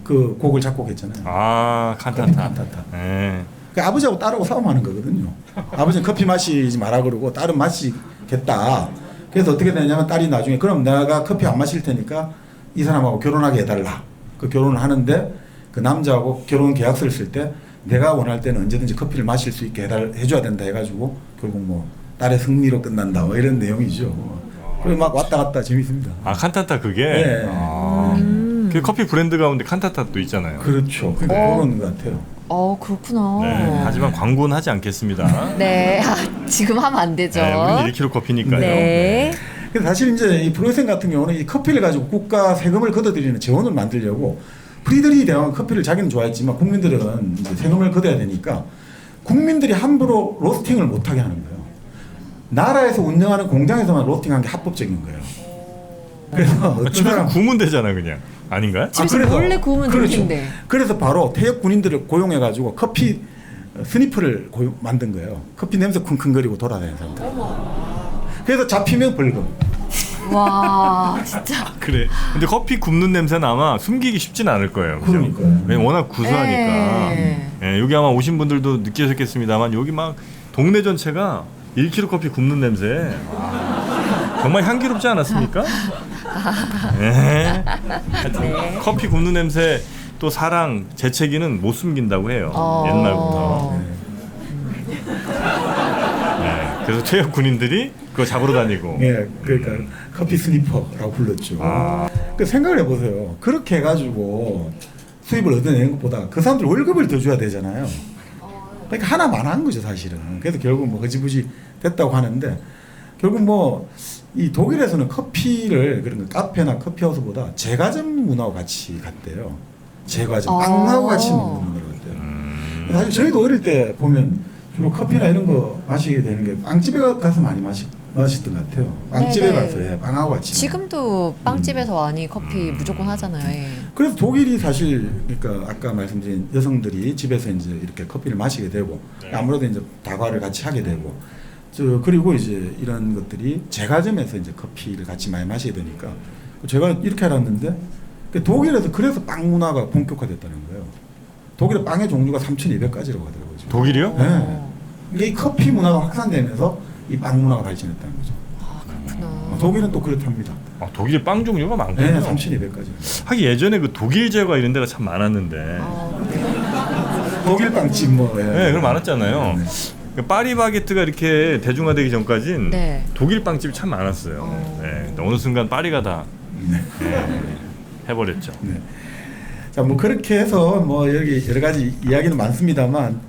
그 곡을 작곡했잖아요.
아,
커피
칸타타.
칸타타.
네.
그 아버지하고 딸하고 싸움하는 거거든요. 아버지는 커피 마시지 마라 그러고 딸은 마시겠다. 그래서 어떻게 되냐면 딸이 나중에 그럼 내가 커피 안 마실 테니까 이 사람하고 결혼하게 해달라. 그 결혼을 하는데 그 남자하고 결혼 계약서를 쓸 때 내가 원할 때는 언제든지 커피를 마실 수 있게 해줘야 된다 해가지고 결국 뭐 딸의 승리로 끝난다 뭐 이런 내용이죠. 그리고 막 왔다 갔다 재밌습니다.
아, 칸타타 그게?
네.
아. 그 커피 브랜드 가운데 칸타타도 있잖아요.
그렇죠. 그러니까 그런 것 같아요.
그렇구나.
네. 하지만 광고는 하지 않겠습니다.
네. 지금 하면 안 되죠.
네, 우리는 1kg 커피니까요.
네.
그래서 사실 이제 이 프로이센 같은 경우는 이 커피를 가지고 국가 세금을 걷어들이는 재원을 만들려고 프리드리히 대왕은 커피를 자기는 좋아했지만 국민들은 이제 세금을 걷어야 되니까 국민들이 함부로 로스팅을 못하게 하는 거예요. 나라에서 운영하는 공장에서만 로스팅한 게 합법적인 거예요. 그래서 어떤
집에서
사람
구우면 되잖아 그냥. 아닌가요?
집에서 몰래 구우면 될 텐데.
그래서 바로 태역 군인들을 고용해가지고 커피 스니퍼를 만든 거예요. 커피 냄새 쿵쿵거리고 돌아다니는 사람들. 그래서 잡히면 벌금.
와, 진짜.
그래. 근데 커피 굽는 냄새는 아마 숨기기 쉽지는 않을 거예요. 그죠?
그러니까요.
왜냐면 워낙 구수하니까. 예, 여기 아마 오신 분들도 느끼셨겠습니다만 여기 막 동네 전체가 1kg 커피 굽는 냄새. 와, 정말 향기롭지 않았습니까? 네. 하여튼 커피 굽는 냄새 또 사랑 재채기는 못 숨긴다고 해요. 옛날부터. 네. 그래서 퇴역 군인들이 그거 잡으러 다니고.
예, 그러니까 커피 스니퍼라고 불렀죠. 그 생각을 해보세요. 그렇게 해가지고 수입을 얻어내는 것보다 그 사람들 월급을 더 줘야 되잖아요. 그러니까 하나만 한 거죠 사실은. 그래서 결국 뭐 흐지부지 됐다고 하는데 결국 뭐 이 독일에서는 커피를 그런 거 카페나 커피하우스보다 제과점 문화와 같이 갔대요. 제과점 빵하고 같이 먹는 걸 같대요. 사실 저희도 어릴 때 보면 주로 커피나 이런 거 마시게 되는 게 빵집에 가서 많이 맛있던 것 같아요. 빵집에
네네.
가서 빵하고 같이.
지금도 빵집에서 많이 커피 무조건 하잖아요. 예.
그래서 독일이 사실 그러니까 아까 말씀드린 여성들이 집에서 이제 이렇게 커피를 마시게 되고
네.
아무래도 이제 다과를 같이 하게 되고 그리고 이제 이런 것들이 제과점에서 이제 커피를 같이 많이 마시게 되니까 제가 이렇게 알았는데 독일에서 그래서 빵 문화가 본격화됐다는 거예요. 독일의 빵의 종류가 3,200가지라고 하더라고요. 지금.
독일이요?
네. 이게 이 커피 문화가 확산되면서 이 빵 문화가 발전했다는 거죠.
아 그렇구나.
독일은 또 그렇답니다.
독일에 빵 종류가 많군요.
네, 3,200가지.
하긴 예전에 그 독일 제과 이런 데가 참 많았는데.
독일 빵집 뭐.
네, 그럼 많았잖아요.
네.
그 파리바게트가 이렇게 대중화되기 전까진
네.
독일 빵집이 참 많았어요. 네, 근데 어느 순간 파리가 다 해버렸죠.
네. 자, 뭐 그렇게 해서 뭐 여기 여러 가지 이야기는 많습니다만,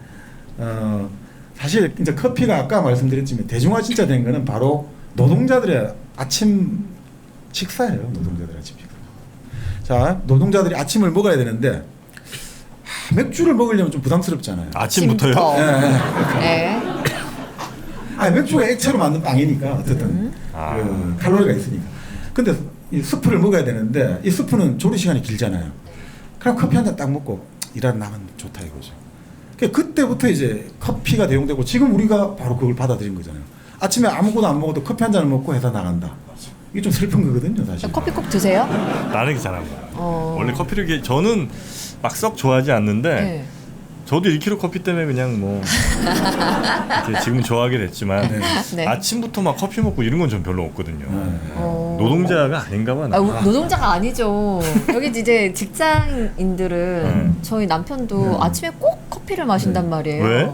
사실 이제 커피가 아까 말씀드렸지만 대중화 진짜 된 거는 바로 노동자들의 아침 식사예요. 노동자들의 아침 식사. 자, 노동자들이 아침을 먹어야 되는데 맥주를 먹으려면 좀 부담스럽잖아요.
아침부터요?
네.
맥주가 액체로 만든 빵이니까 어쨌든 그 칼로리가 있으니까. 근데 이 스프를 먹어야 되는데 이 스프는 조리 시간이 길잖아요. 그럼 커피 한 잔 딱 먹고 일하러 나면 좋다 이거죠. 그때부터 이제 커피가 대용되고 지금 우리가 바로 그걸 받아들인 거잖아요. 아침에 아무것도 안 먹어도 커피 한 잔을 먹고 회사 나간다. 이게 좀 슬픈 거거든요, 사실.
커피 꼭 드세요?
나는 게 잘한 거예요. 원래 커피를 저는 막 썩 좋아하지 않는데
네.
저도 1kg 커피 때문에 그냥 뭐 이렇게 지금 좋아하게 됐지만
네.
아침부터 막 커피 먹고 이런 건 전 별로 없거든요.
어.
노동자가 아닌가 봐. 나.
노동자가 아니죠. 여기 이제 직장인들은 저희 남편도 아침에 꼭 커피를 마신단 말이에요.
왜?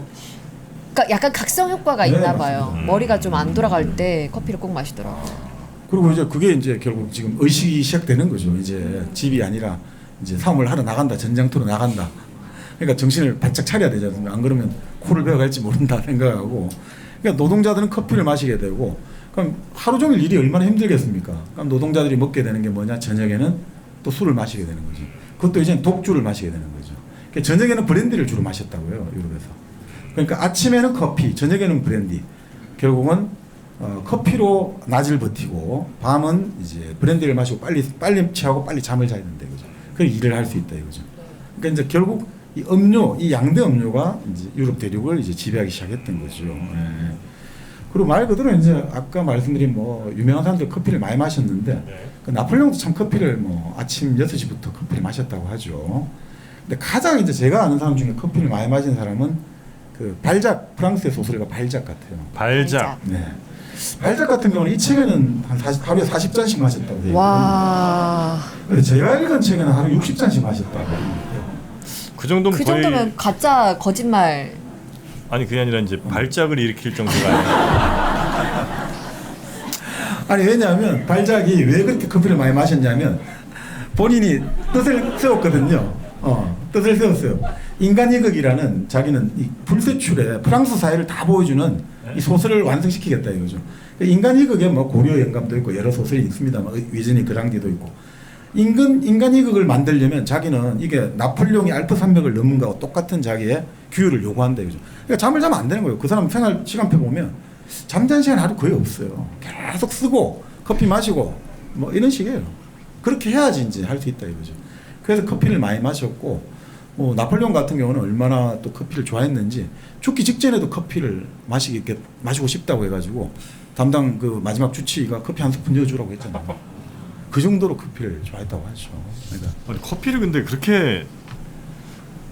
그러니까 약간 각성 효과가
네,
있나 봐요.
맞습니다.
머리가 좀 안 돌아갈 때 커피를 꼭 마시더라고요.
그리고 이제 그게 이제 결국 지금 의식이 시작되는 거죠. 이제 집이 아니라 이제 사업을 하러 나간다, 전장터로 나간다. 그러니까 정신을 바짝 차려야 되지 않습니까? 안 그러면 코를 베어갈지 모른다 생각하고. 그러니까 노동자들은 커피를 마시게 되고, 그럼 하루 종일 일이 얼마나 힘들겠습니까? 그럼 노동자들이 먹게 되는 게 뭐냐? 저녁에는 또 술을 마시게 되는 거죠. 그것도 이제 독주를 마시게 되는 거죠. 그러니까 저녁에는 브랜디를 주로 마셨다고요, 유럽에서. 그러니까 아침에는 커피, 저녁에는 브랜디. 결국은 커피로 낮을 버티고 밤은 이제 브랜디를 마시고 빨리 취하고 빨리 잠을 자야 된다 이거죠. 그래서 일을 할 수 있다 이거죠. 그러니까 이제 결국 이 음료, 이 양대 음료가 이제 유럽 대륙을 이제 지배하기 시작했던 거죠. 네. 그리고 말 그대로 이제 아까 말씀드린 뭐 유명한 사람들 커피를 많이 마셨는데 그 나폴레옹도 참 커피를 뭐 아침 6시부터 커피를 마셨다고 하죠. 근데 가장 이제 제가 아는 사람 중에 커피를 많이 마신 사람은 그 발작, 프랑스의 소설가 발작 같아요.
발작.
네. 발작 같은 경우는 이 책에는 한 하루에 40잔씩 마셨다고 돼요.
와.
근데 제가 읽은 책에는 하루에 60잔씩 마셨다고.
그 정도면
그
거의
정도면 가짜 거짓말.
아니 그게 아니라 이제 발작을 일으킬 정도가 아니라
아니 왜냐하면 발작이 왜 그렇게 커피를 많이 마셨냐면 본인이 뜻을 세웠거든요. 뜻을 세웠어요. 인간이극이라는 자기는 이 불세출에 프랑스 사회를 다 보여주는 이 소설을 완성시키겠다 이거죠. 인간이극에 뭐 고려 영감도 있고 여러 소설이 있습니다만 위즈니 그랑디도 있고 인간이극을 만들려면 자기는 이게 나폴레옹이 알프 산맥을 넘은 거하고 똑같은 자기의 규율을 요구한다 이거죠. 그러니까 잠을 자면 안 되는 거예요. 그 사람 생활 시간표 보면 잠자는 시간 하루 거의 없어요. 계속 쓰고 커피 마시고 뭐 이런 식이에요. 그렇게 해야지 이제 할 수 있다 이거죠. 그래서 커피를 많이 마셨고 뭐 나폴레옹 같은 경우는 얼마나 또 커피를 좋아했는지 죽기 직전에도 커피를 마시고 싶다고 해가지고 담당 그 마지막 주치의가 커피 한 스푼 넣어주라고 했잖아요. 그 정도로 커피를 좋아했다고 하죠. 그러니까
아니, 커피를 근데 그렇게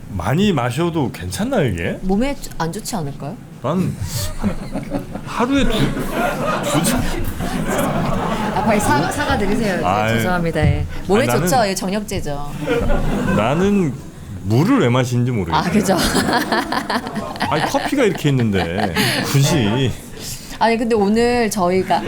많이 마셔도 괜찮나요 이게?
몸에 안 좋지 않을까요?
난 하루에 두 잔.
빨리 사과 드리세요. 네,
아유.
죄송합니다. 예. 몸에
아니,
좋죠. 예, 정력제죠.
나는 물을 왜 마시는지 모르겠어요.
아 그죠.
아니 커피가 이렇게 있는데 굳이
아니 근데 오늘 저희가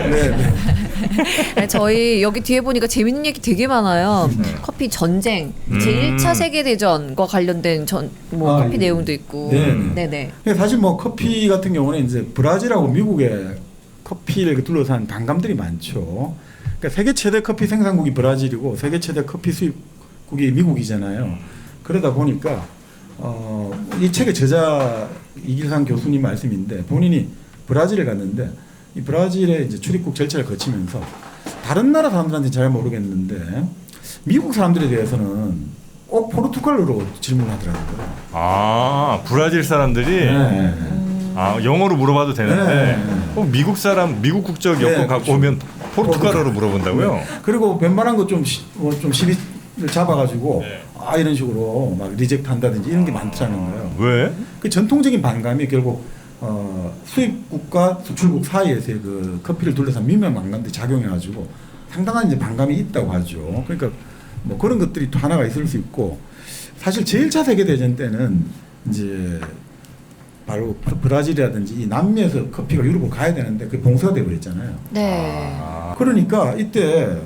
저희 여기 뒤에 보니까 재밌는 얘기 되게 많아요. 커피 전쟁, 제1차 세계대전과 관련된 커피
예.
내용도 있고. 네네.
사실 뭐 커피 같은 경우는 이제 브라질하고 미국에 커피를 둘러싼 반감들이 많죠. 그러니까 세계 최대 커피 생산국이 브라질이고 세계 최대 커피 수입국이 미국이잖아요. 그러다 보니까 이 책의 저자 이길상 교수님 말씀인데 본인이 브라질에 갔는데 이 브라질의 이제 출입국 절차를 거치면서 다른 나라 사람들한테 잘 모르겠는데 미국 사람들에 대해서는 꼭 포르투갈어로 질문하더라고요.
아 브라질 사람들이
네.
아 영어로 물어봐도 되는데
네.
꼭 미국 사람 미국 국적 여권
네,
갖고
그렇죠.
오면 포르투갈어로 물어본다고요?
네. 그리고 웬만한 거 좀 시비를 잡아가지고
네.
이런 식으로 막 리젝트 한다든지 이런 게 많다는 거예요.
왜?
그 전통적인 반감이 결국 수입국과 수출국 사이에서의 그 커피를 둘러싼 미묘한 반감들이 작용해가지고 상당한 이제 반감이 있다고 하죠. 그러니까 뭐 그런 것들이 또 하나가 있을 수 있고 사실 제1차 세계대전 때는 이제 바로 브라질이라든지 이 남미에서 커피가 유럽으로 가야 되는데 그게 봉쇄가 돼버렸잖아요.
네.
그러니까 이때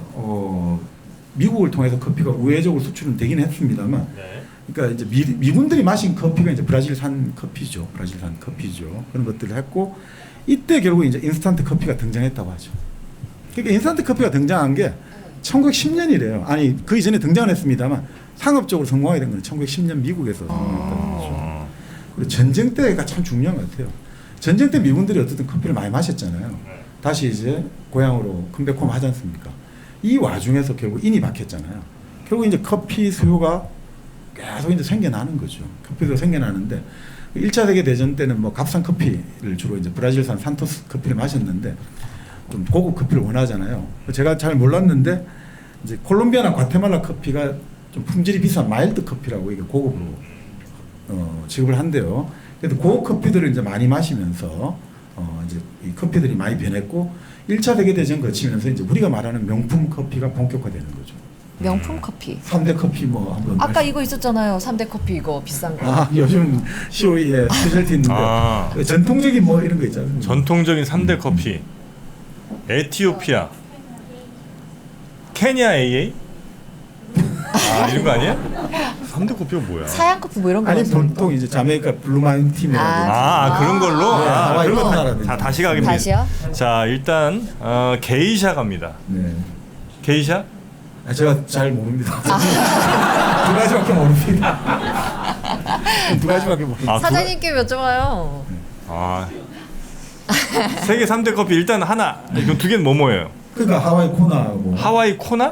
미국을 통해서 커피가 우회적으로 수출은 되긴 했습니다만, 그러니까 이제 미군들이 마신 커피가 이제 브라질산 커피죠. 브라질산 커피죠. 그런 것들을 했고 이때 결국 이제 인스턴트 커피가 등장했다고 하죠. 그러니까 인스턴트 커피가 등장한 게 1910년이래요. 아니 그 이전에 등장을 했습니다만 상업적으로 성공하게 된 건 1910년 미국에서 성공했다는 거죠. 그리고 전쟁 때가 참 중요한 것 같아요. 전쟁 때 미군들이 어쨌든 커피를 많이 마셨잖아요. 다시 이제 고향으로 컴백홈 하지 않습니까? 이 와중에서 결국 인이 박혔잖아요. 결국 이제 커피 수요가 계속 이제 생겨나는 거죠. 커피가 생겨나는데 1차 세계 대전 때는 뭐 값싼 커피를 주로 이제 브라질산 산토스 커피를 마셨는데 좀 고급 커피를 원하잖아요. 제가 잘 몰랐는데 이제 콜롬비아나 과테말라 커피가 좀 품질이 비싼 마일드 커피라고 이게 고급으로 취급을 한대요. 그래서 고급 커피들을 이제 많이 마시면서 이제 이 커피들이 많이 변했고 1차 세계 대전 거치면서 이제 우리가 말하는 명품 커피가 본격화되는 거죠.
명품 커피.
3대 커피 뭐 한번
아까 이거 있었잖아요. 3대 커피 이거 비싼 거.
요즘 COE에 스페셜티 있는데 전통적인 뭐 이런 거 있잖아요.
전통적인 3대 커피. 에티오피아, 케냐 AA. 이런 거 아니야? 3대 커피가 뭐야?
사양 커피 뭐 이런 거.
아니
맞아요?
보통 이제 자메이카 블루마운틴이라고
그런 걸로.
네, 하와이
그런 거
코나라든지.
다시 가겠습니다.
다시요?
자 일단 게이샤 갑니다.
네.
게이샤?
제가 잘 모릅니다. 두 가지밖에 모릅니다. 두 가지밖에 모릅니다.
사장님께 여쭤봐요.
세계 3대 커피 일단 하나. 이거 두 개는 뭐예요?
그러니까 하와이 코나하고
하와이 코나?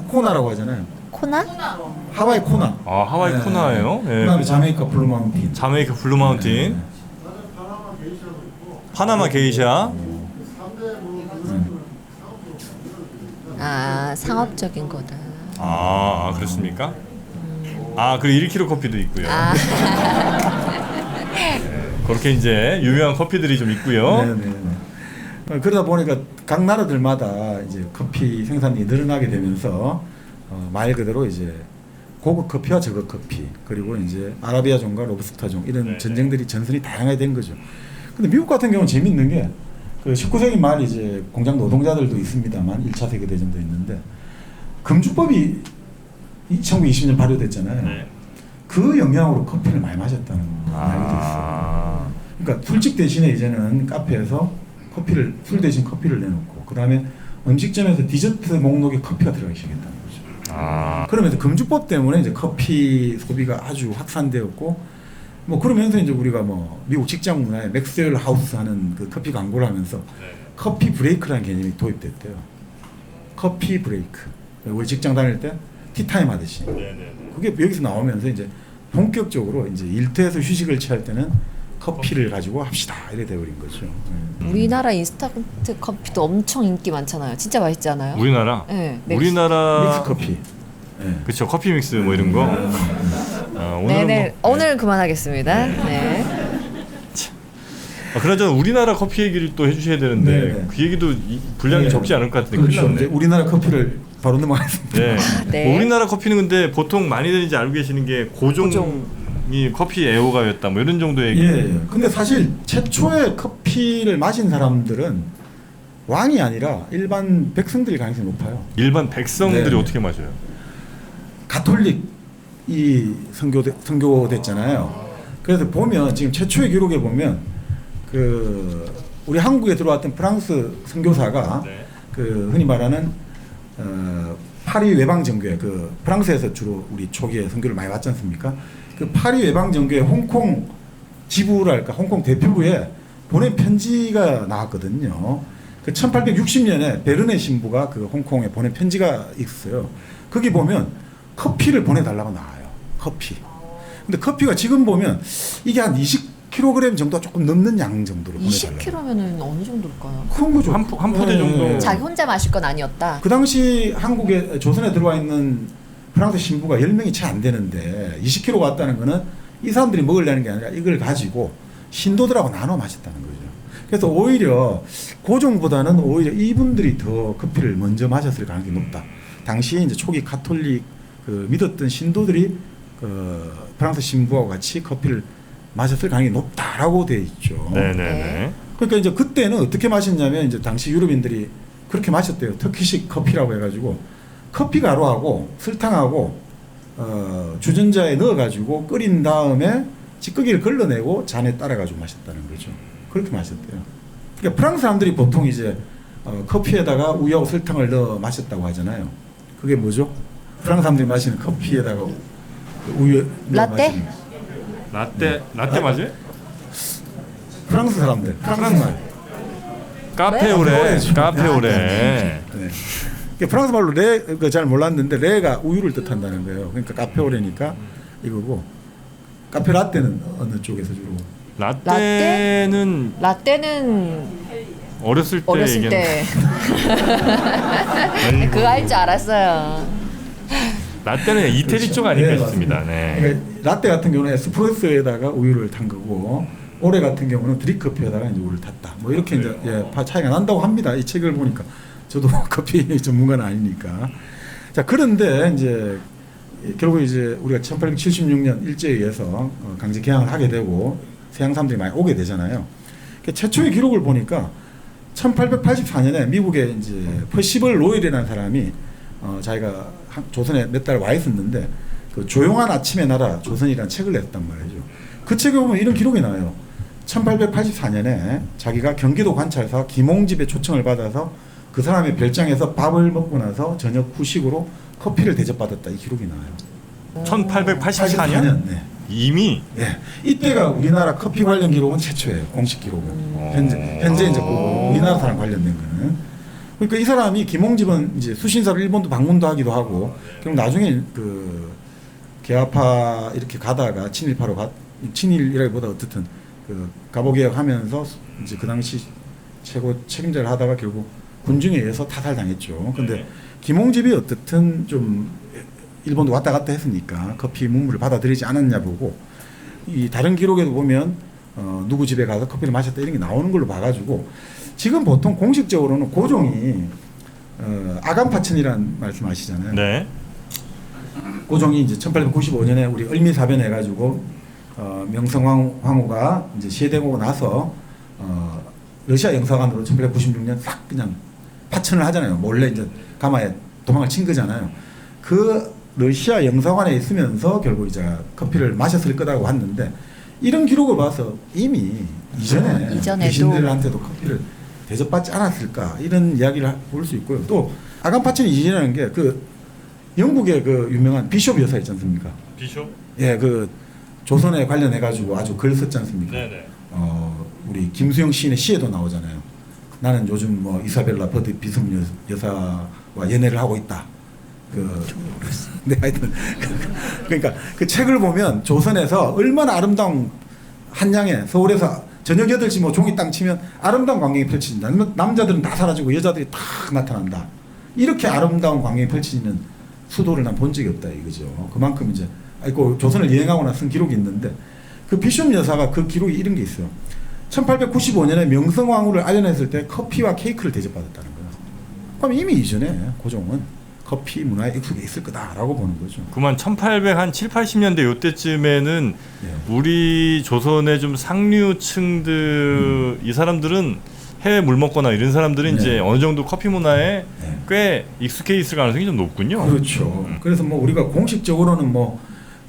코나라고 하잖아요.
코나?
하와이 코나.
하와이
네.
코나예요. 네.
그다음에 자메이카 블루마운틴.
자메이카 블루마운틴. 파나마 게이샤.
상업적인 거다.
그렇습니까? 그리고 1kg 커피도 있고요. 그렇게 이제 유명한 커피들이 좀 있고요.
네네. 그러다 보니까 각 나라들마다 이제 커피 생산이 늘어나게 되면서 말 그대로 이제 고급 커피와 저급 커피 그리고 이제 아라비아종과 로부스타종 이런 전쟁들이 전선이 다양하게 된 거죠. 근데 미국 같은 경우는 재밌는 게 그 19세기 말 이제 공장 노동자들도 있습니다만 1차 세계 대전도 있는데 금주법이 1920년 발효됐잖아요.
네.
그 영향으로 커피를 많이 마셨다는 이야기도 있어요. 그러니까 술집 대신에 이제는 카페에서 술 대신 커피를 내놓고 그 다음에 음식점에서 디저트 목록에 커피가 들어가기 시작했다는 거죠. 그러면서 금주법 때문에 이제 커피 소비가 아주 확산되었고 뭐 그러면서 이제 우리가 뭐 미국 직장 문화에 맥스웰 하우스 하는 그 커피 광고를 하면서 커피 브레이크라는 개념이 도입됐대요. 커피 브레이크. 우리 직장 다닐 때 티타임 하듯이. 그게 여기서 나오면서 이제 본격적으로 이제 일터에서 휴식을 취할 때는 커피를 가지고 합시다 이래 돼버린 거죠.
우리나라 인스턴트 커피도 엄청 인기 많잖아요. 진짜 맛있잖아요.
우리나라?
네.
우리나라
믹스 커피.
그렇죠. 커피 믹스 뭐 이런 거.
네네. 오늘은 그만하겠습니다. 네.
그나저나 우리나라 커피 얘기를 또 해주셔야 되는데
네네.
그 얘기도 분량이 적지 않을 것 같은데
그렇죠.
큰일
이제
났네.
우리나라 커피를 바로 넘어가겠습니다.
네.
네.
뭐 우리나라 커피는 근데 보통 많이들 이제 알고 계시는 게 고종이 커피 애호가였다 뭐 이런 정도의.
예. 근데 사실 최초의 커피를 마신 사람들은 왕이 아니라 일반 백성들일 가능성이 높아요.
일반 백성들이
네.
어떻게 마셔요?
가톨릭이 선교됐잖아요. 그래서 보면 지금 최초의 기록에 보면 그 우리 한국에 들어왔던 프랑스 선교사가 그 흔히 말하는 파리 외방 정교회 그 프랑스에서 주로 우리 초기에 선교를 많이 왔지 않습니까? 그 파리 외방 정교회 홍콩 지부랄까 홍콩 대표부에 보낸 편지가 나왔거든요. 그 1860년에 베르네 신부가 그 홍콩에 보낸 편지가 있어요. 거기 보면 커피를 보내달라고 나와요. 커피. 근데 커피가 지금 보면 이게 한 20kg 정도 조금 넘는 양 정도로 보내달라고.
20kg면은 어느 정도일까요?
큰 거죠.
한 포대 정도.
자기 혼자 마실 건 아니었다.
그 당시 한국에 조선에 들어와 있는 프랑스 신부가 10명이 채 안 되는데 20kg 왔다는 거는 이 사람들이 먹으려는 게 아니라 이걸 가지고 신도들하고 나눠 마셨다는 거죠. 그래서 오히려 고종보다는 오히려 이분들이 더 커피를 먼저 마셨을 가능성이 높다. 당시 이제 초기 가톨릭 그 믿었던 신도들이 그 프랑스 신부하고 같이 커피를 마셨을 가능성이 높다라고 돼 있죠.
네네네.
그러니까 이제 그때는 어떻게 마셨냐면 이제 당시 유럽인들이 그렇게 마셨대요. 터키식 커피라고 해가지고 커피 가루하고 설탕하고 주전자에 넣어가지고 끓인 다음에 찌꺼기를 걸러내고 잔에 따라가지고 마셨다는 거죠. 그렇게 마셨대요. 그러니까 프랑스 사람들이 보통 이제 커피에다가 우유하고 설탕을 넣어 마셨다고 하잖아요. 그게 뭐죠? 프랑스 사람들이 마시는 커피에다가 우유 넣어
라떼?
마시는
라떼 맞아요?
프랑스 사람들 프랑스 말.
카페오레.
네?
카페오레.
네. 그러니까 프랑스 말로 레 잘 몰랐는데 레가 우유를 뜻한다는 거예요. 그러니까 카페오레니까 이거고 카페 라떼는 어느 쪽에서 주로?
라떼는 어렸을 때
어렸을
얘기하는
때 그거 할 줄 알았어요.
라떼는 이태리
그렇죠.
쪽 아닐까
네,
싶습니다. 네.
그러니까 라떼 같은 경우는 에스프레소에다가 우유를 탄 거고 오레 같은 경우는 드립커피에다가 이제 우유를 탔다. 뭐 이렇게 이제 차이가 난다고 합니다. 이 책을 보니까 저도 커피 전문가는 아니니까. 자 그런데 이제 결국 이제 우리가 1876년 일제에 의해서 강제 개항을 하게 되고 서양 사람들이 많이 오게 되잖아요. 최초의 기록을 보니까 1884년에 미국에 이제 퍼시벌 로일이라는 사람이 자기가 조선에 몇 달 와 있었는데 그 조용한 아침의 나라 조선이라는 책을 냈단 말이죠. 그 책에 보면 이런 기록이 나와요. 1884년에 자기가 경기도 관찰사 김홍집의 초청을 받아서 그 사람의 별장에서 밥을 먹고 나서 저녁 후식으로 커피를 대접받았다 이 기록이 나와요.
1884년?
네.
이미
예, 이때가 우리나라 커피 관련 기록은 최초예요. 공식 기록은 현재 이제 우리나라 사람 관련된 거는. 그러니까 이 사람이 김홍집은 이제 수신사로 일본도 방문도 하기도 하고, 그럼 나중에 그 개화파 이렇게 가다가 친일이라기보다 어쨌든 그 가보개혁하면서 이제 그 당시 최고 책임자를 하다가 결국 군중에 의해서 타살당했죠. 근데 김홍집이 어떻든 좀 일본도 왔다 갔다 했으니까 커피 문물을 받아들이지 않았냐 보고 이 다른 기록에도 보면 누구 집에 가서 커피를 마셨다 이런 게 나오는 걸로 봐가지고 지금 보통 공식적으로는 고종이 아간파천이라는 말씀 아시잖아요.
네.
고종이 이제 1895년에 우리 을미사변 해가지고 명성황후가 이제 시해되고 나서 러시아 영사관으로 1896년 싹 그냥 파천을 하잖아요. 몰래 이제 가마에 도망을 친 거잖아요. 그 러시아 영사관에 있으면서 결국 이제 커피를 마셨을 거라고 했는데 이런 기록을 봐서 이미 이전에도 귀신들한테도 커피를 대접받지 않았을까 이런 이야기를 볼 수 있고요. 또 아간파천이 이전이라는 게 그 영국의 그 유명한 비숍 여사 있지 않습니까?
비숍?
예, 그 조선에 관련해 가지고 아주 글 썼지 않습니까?
네네.
우리 김수영 시인의 시에도 나오잖아요. 나는 요즘 뭐 이사벨라 버드 비섬 여사와 연애를 하고 있다. 네, 하여튼 그러니까 그 책을 보면 조선에서 얼마나 아름다운 한양에 서울에서 저녁 8시 뭐 종이 땅 치면 아름다운 광경이 펼쳐진다. 남자들은 다 사라지고 여자들이 다 나타난다. 이렇게 아름다운 광경이 펼쳐지는 수도를 난 본 적이 없다 이거죠. 그만큼 이제 조선을 여행하거나 쓴 기록이 있는데 그 비숍 여사가 그 기록이 이런 게 있어요. 1895년에 명성황후를 알려냈을 때 커피와 케이크를 대접받았다는 거예요. 그럼 이미 이전에 고종은 커피 문화에 익숙해 있을 거다라고 보는 거죠.
그만 1870, 80년대 요때쯤에는 우리 조선의 좀 상류층들 이 사람들은 해외 물 먹거나 이런 사람들은 이제 어느 정도 커피 문화에 꽤 익숙해 있을 가능성이 좀 높군요.
그렇죠. 그래서 뭐 우리가 공식적으로는 뭐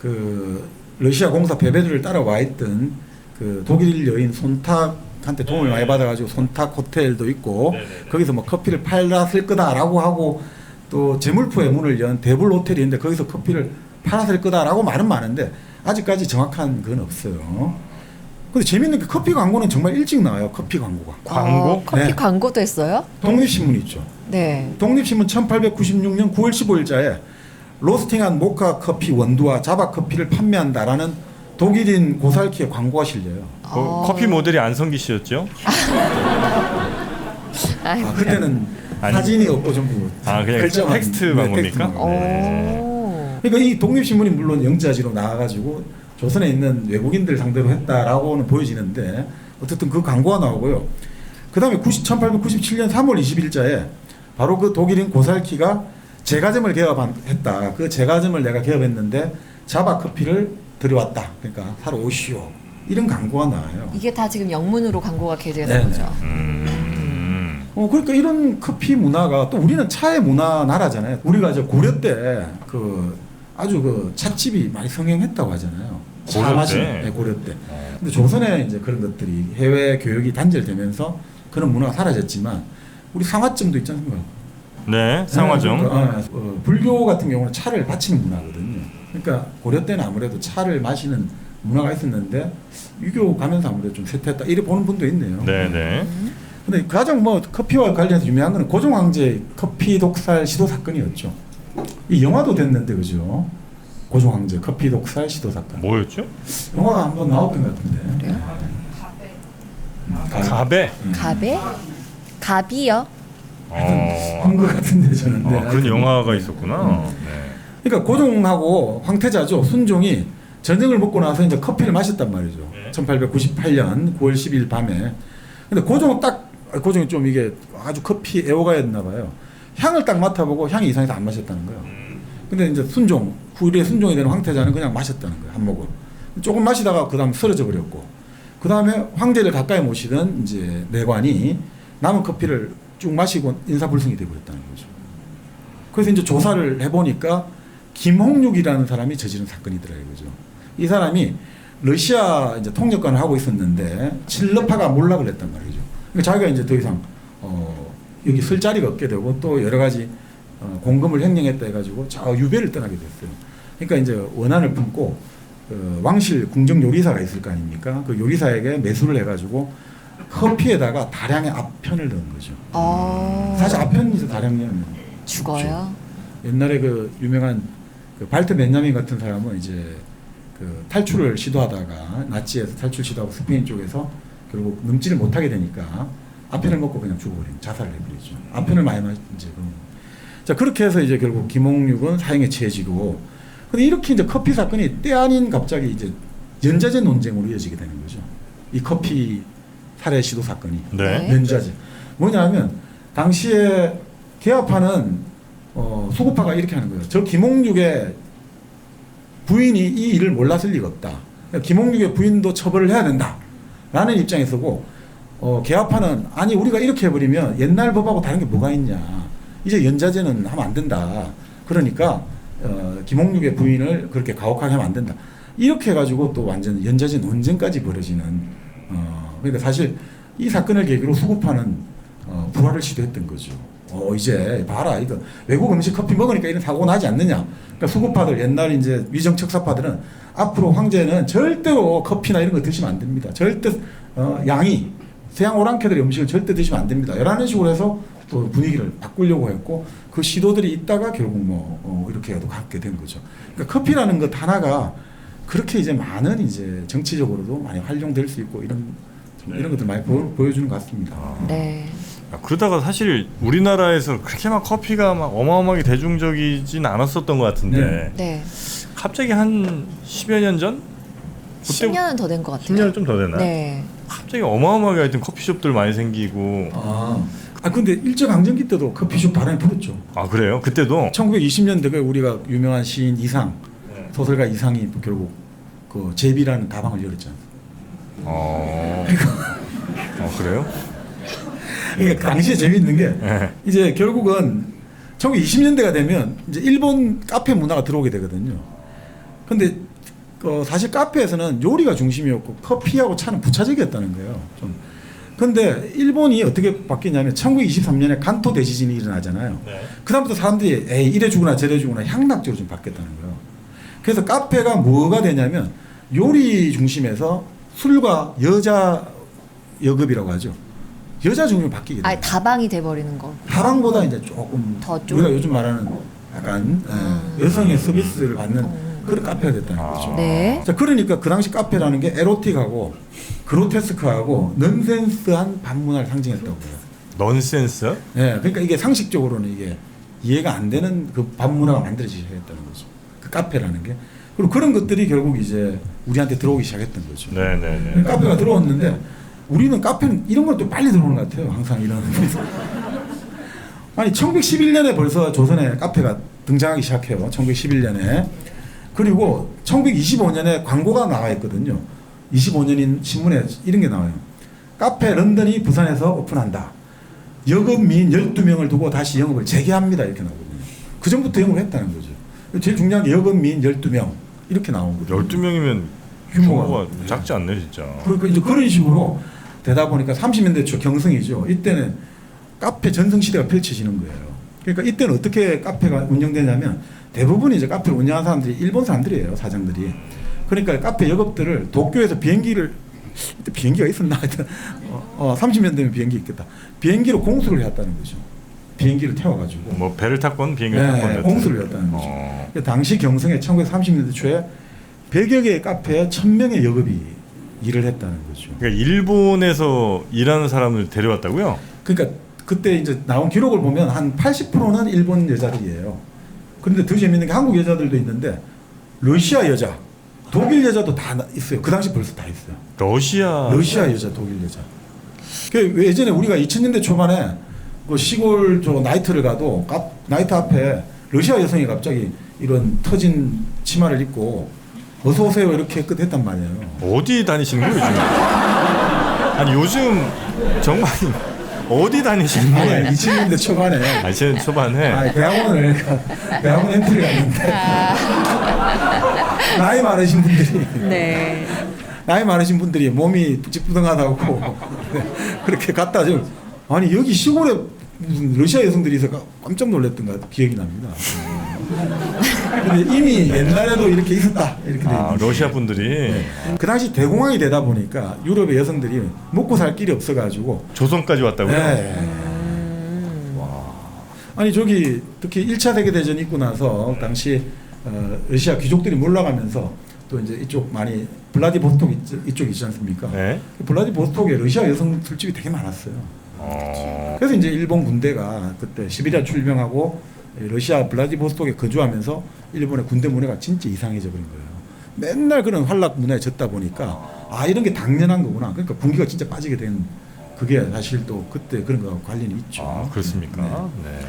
그 러시아 공사 베베르를 따라와 있던 그 독일 여인 손탁한테 도움을 많이 받아가지고 손탁 호텔도 있고 거기서 뭐 커피를 팔았을 거다라고 하고 또 제물포의 문을 연 데블 호텔이 있는데 거기서 커피를 팔았을 거다라고 말은 많은데 아직까지 정확한 건 없어요. 근데 재밌는 게 커피 광고는 정말 일찍 나와요. 커피 광고가.
광고?
커피
네.
광고도 했어요?
독립신문 있죠.
네.
독립신문 1896년 9월 15일자에 로스팅한 모카 커피 원두와 자바 커피를 판매한다라는 독일인 고살키의 광고가 실려요.
커피 모델이 안성기 씨였죠?
아이고.
그때는
아니.
사진이 없고 전부
그냥
글자만,
텍스트
네,
광고입니까?
텍스트 광고.
오.
그러니까 이 독립신문이 물론 영자지로 나와가지고 조선에 있는 외국인들 상대로 했다라고는 보여지는데 어쨌든 그 광고가 나오고요. 그 다음에 1897년 3월 20일자에 바로 그 독일인 고살키가 제과점을 개업했다. 그 제과점을 내가 개업했는데 자바 커피를 들여왔다. 그러니까 사러 오시오. 이런 광고가 나와요.
이게 다 지금 영문으로 광고가 게재된
네.
거죠.
그러니까 이런 커피 문화가 또 우리는 차의 문화 나라잖아요. 우리가 저 고려 때 그 아주 그 찻집이 많이 성행했다고 하잖아요. 차
고려
마시는,
때?
네, 고려 때. 근데 조선에 이제 그런 것들이 해외 교육이 단절되면서 그런 문화가 사라졌지만 우리 상화점도 있지 않습니까?
네, 상화점.
그러니까, 불교 같은 경우는 차를 바치는 문화거든요. 그러니까 고려 때는 아무래도 차를 마시는 문화가 있었는데 유교 가면서 아무래도 좀 쇠퇴했다 이래 보는 분도 있네요.
네, 네.
근데 가장 뭐 커피와 관련해서 유명한 거는 고종 황제 커피 독살 시도 사건이었죠. 이 영화도 됐는데 그죠? 고종 황제 커피 독살 시도 사건.
뭐였죠?
영화가 한번 나왔던 것 같은데.
가베.
갑에? 갑이요?
한것 같은데 저는. 네,
그런 영화가 있었구나. 네.
그러니까 고종하고 황태자죠. 순종이 전쟁을 먹고 나서 이제 커피를 마셨단 말이죠.
네.
1898년 9월 10일 밤에. 근데 고종이 좀 이게 아주 커피 애호가였나 봐요. 향을 딱 맡아보고 향이 이상해서 안 마셨다는 거예요. 근데 이제 후일에 순종이 되는 황태자는 그냥 마셨다는 거예요. 한 모금. 조금 마시다가 그 다음 쓰러져 버렸고. 그 다음에 황제를 가까이 모시던 이제 내관이 남은 커피를 쭉 마시고 인사불성이 되어버렸다는 거죠. 그래서 이제 조사를 해보니까 김홍육이라는 사람이 저지른 사건이더라고요. 그죠? 이 사람이 러시아 이제 통역관을 하고 있었는데 칠러파가 몰락을 했단 말이죠. 그러니까 자기가 이제 더 이상 여기 쓸 자리가 없게 되고 또 여러 가지 공금을 횡령했다 해가지고 저 유배를 떠나게 됐어요. 그러니까 이제 원한을 품고 왕실 궁정 요리사가 있을 거 아닙니까? 그 요리사에게 매수를 해가지고 커피에다가 다량의 아편을 넣은 거죠. 사실 아편이 다량이면
죽어요?
옛날에 그 유명한 그 발트 벤자민 같은 사람은 이제 그 탈출을 시도하다가 나치에서 탈출 시도하고 스페인 쪽에서 결국 넘지를 못하게 되니까 아편을 먹고 그냥 죽어버린 자살을 해버리죠. 아편을 많이 마신 이제 자 그렇게 해서 이제 결국 김홍육은 사형에 처해지고 근데 이렇게 이제 커피 사건이 때 아닌 갑자기 이제 연좌제 논쟁으로 이어지게 되는 거죠. 이 커피 살해 시도 사건이
네.
연좌제 뭐냐면 당시에 개화파는 수구파가 이렇게 하는 거예요. 저 김홍육의 부인이 이 일을 몰랐을 리가 없다. 김홍육의 부인도 처벌을 해야 된다라는 입장에서고 개화파는 아니 우리가 이렇게 해버리면 옛날 법하고 다른 게 뭐가 있냐. 이제 연좌제는 하면 안 된다. 그러니까 김홍육의 부인을 그렇게 가혹하게 하면 안 된다. 이렇게 해가지고 또 완전 연좌제 논쟁까지 벌어지는 그러니까 사실 이 사건을 계기로 수구파는 부활을 시도했던 거죠. 이제 봐라 이거 외국 음식 커피 먹으니까 이런 사고가 나지 않느냐. 그러니까 수구파들 옛날 이제 위정 척사파들은 앞으로 황제는 절대로 커피나 이런 거 드시면 안 됩니다. 절대 양이 서양 오랑캐들의 음식을 절대 드시면 안 됩니다. 이런 식으로 해서 또 분위기를 바꾸려고 했고 그 시도들이 있다가 결국 이렇게 해도 갖게 된 거죠. 그러니까 커피라는 것 하나가 그렇게 이제 많은 이제 정치적으로도 많이 활용될 수 있고 이런 것들 많이 보여주는 것 같습니다.
네.
그러다가 사실 우리나라에서 그렇게 막 커피가 막 어마어마하게 대중적이진 않았었던 것 같은데
네.
갑자기 한 10여 년 전?
10년은 더 된 것 같아요.
10년은 좀 더 되나?
네.
갑자기 어마어마하게 하여튼 커피숍들 많이 생기고
근데 일제강점기 때도 커피숍 바람이 불었죠.
그래요? 그때도?
1920년대에 우리가 유명한 시인 이상, 소설가 이상이 결국 그 제비라는 다방을 열었잖아요.
그래요?
그러니까 당시에 재미있는 게
네.
이제 결국은 1920년대가 되면 이제 일본 카페 문화가 들어오게 되거든요. 근데 사실 카페에서는 요리가 중심이었고 커피하고 차는 부차적이었다는 거예요. 좀. 근데 일본이 어떻게 바뀌냐면 1923년에 간토 대지진이 일어나잖아요.
네.
그다음부터 사람들이 이래 주구나 저래 주구나 향락적으로 좀 바뀌었다는 거예요. 그래서 카페가 뭐가 되냐면 요리 중심에서 술과 여자 여급이라고 하죠. 여자 종류 바뀌게 돼요.
아 다방이 돼버리는 거.
다방보다 이제 조금
더 좀?
우리가 요즘 말하는 약간 여성의 서비스를 받는 그런 카페가 됐다는 거죠.
네.
자, 그러니까 그 당시 카페라는 게 에로틱하고 그로테스크하고 넌센스한 반문화를 상징했다고 해요.
넌센스?
예, 그러니까 이게 상식적으로는 이게 이해가 안 되는 그 반문화가 만들어지게 했다는 거죠. 그 카페라는 게. 그리고 그런 것들이 결국 이제 우리한테 들어오기 시작했던 거죠.
네네네.
카페가 들어왔는데 우리는 카페는 이런 걸 또 빨리 들어오는 것 같아요. 항상 이런. 아니 1911년에 벌써 조선에 카페가 등장하기 시작해요. 1911년에. 그리고 1925년에 광고가 나와 있거든요. 25년인 신문에 이런 게 나와요. 카페 런던이 부산에서 오픈한다. 영업민 12명을 두고 다시 영업을 재개합니다. 이렇게 나오거든요. 그 전부터 영업을 했다는 거죠. 제일 중요한 게 영업민 12명 이렇게 나오거든요.
12명이면
규모가
규모가 작지 않네 진짜.
그러니까 이제 그런 식으로 되다 보니까 30년대 초 경성이죠. 이때는 카페 전성시대가 펼쳐지는 거예요. 그러니까 이때는 어떻게 카페가 운영되냐면 대부분 이제 카페를 운영하는 사람들이 일본 사람들이에요. 사장들이. 그러니까 카페 역업들을 도쿄에서 비행기를 이때 비행기가 있었나 하여튼 30년 되면 비행기 있겠다. 비행기로 공수를 했다는 거죠. 비행기를 태워가지고
뭐 배를 탔건 비행기를 탔건
공수를 했다는 거죠. 당시 경성에 1930년대 초에 100여 개의 카페에 1000명의 역업이 일을 했다는 거죠.
그러니까 일본에서 일하는 사람을 데려왔다고요?
그러니까 그때 이제 나온 기록을 보면 한 80%는 일본 여자들이에요. 그런데 더 재밌는 게 한국 여자들도 있는데 러시아 여자, 독일 여자도 다 있어요. 그 당시 벌써 다 있어요. 러시아 여자, 독일 여자. 그 예전에 우리가 2000년대 초반에 그 시골 저 나이트를 가도 나이트 앞에 러시아 여성이 갑자기 이런 터진 치마를 입고 어서 오세요 이렇게 끝했단 말이에요.
어디 다니시는 거예요 요즘? 아니 요즘 정말 어디 다니시는
아니
거예요?
2000년대 초반에
아니 제 초반에
대학원 엔트리 갔는데 나이 많으신 분들이
네.
나이 많으신 분들이 몸이 찌뿌둥하다고 그렇게 갔다 좀 아니 여기 시골에 무슨 러시아 여성들이 있어서 깜짝 놀랐던 기억이 납니다. 근데 이미 옛날에도 이렇게 있었다 이렇게 돼 있는
러시아 분들이
네. 그 당시 대공황이 되다 보니까 유럽의 여성들이 먹고 살 길이 없어가지고
조선까지 왔다고요?
네. 아니 저기 특히 1차 세계대전 있고 나서 당시 러시아 귀족들이 몰락하면서 또 이제 이쪽 많이 블라디보스톡 이쪽 있지 않습니까?
네.
블라디보스톡에 러시아 여성 술집이 되게 많았어요. 그래서 이제 일본 군대가 그때 시베리아 출병하고 러시아 블라디보스톡에 거주하면서 일본의 군대 문화가 진짜 이상해져 버린 거예요. 맨날 그런 활락 문화에 젖다 보니까 아 이런 게 당연한 거구나. 그러니까 군기가 진짜 빠지게 된 그게 사실 또 그때 그런 거하고 관련이 있죠.
그렇습니까? 네.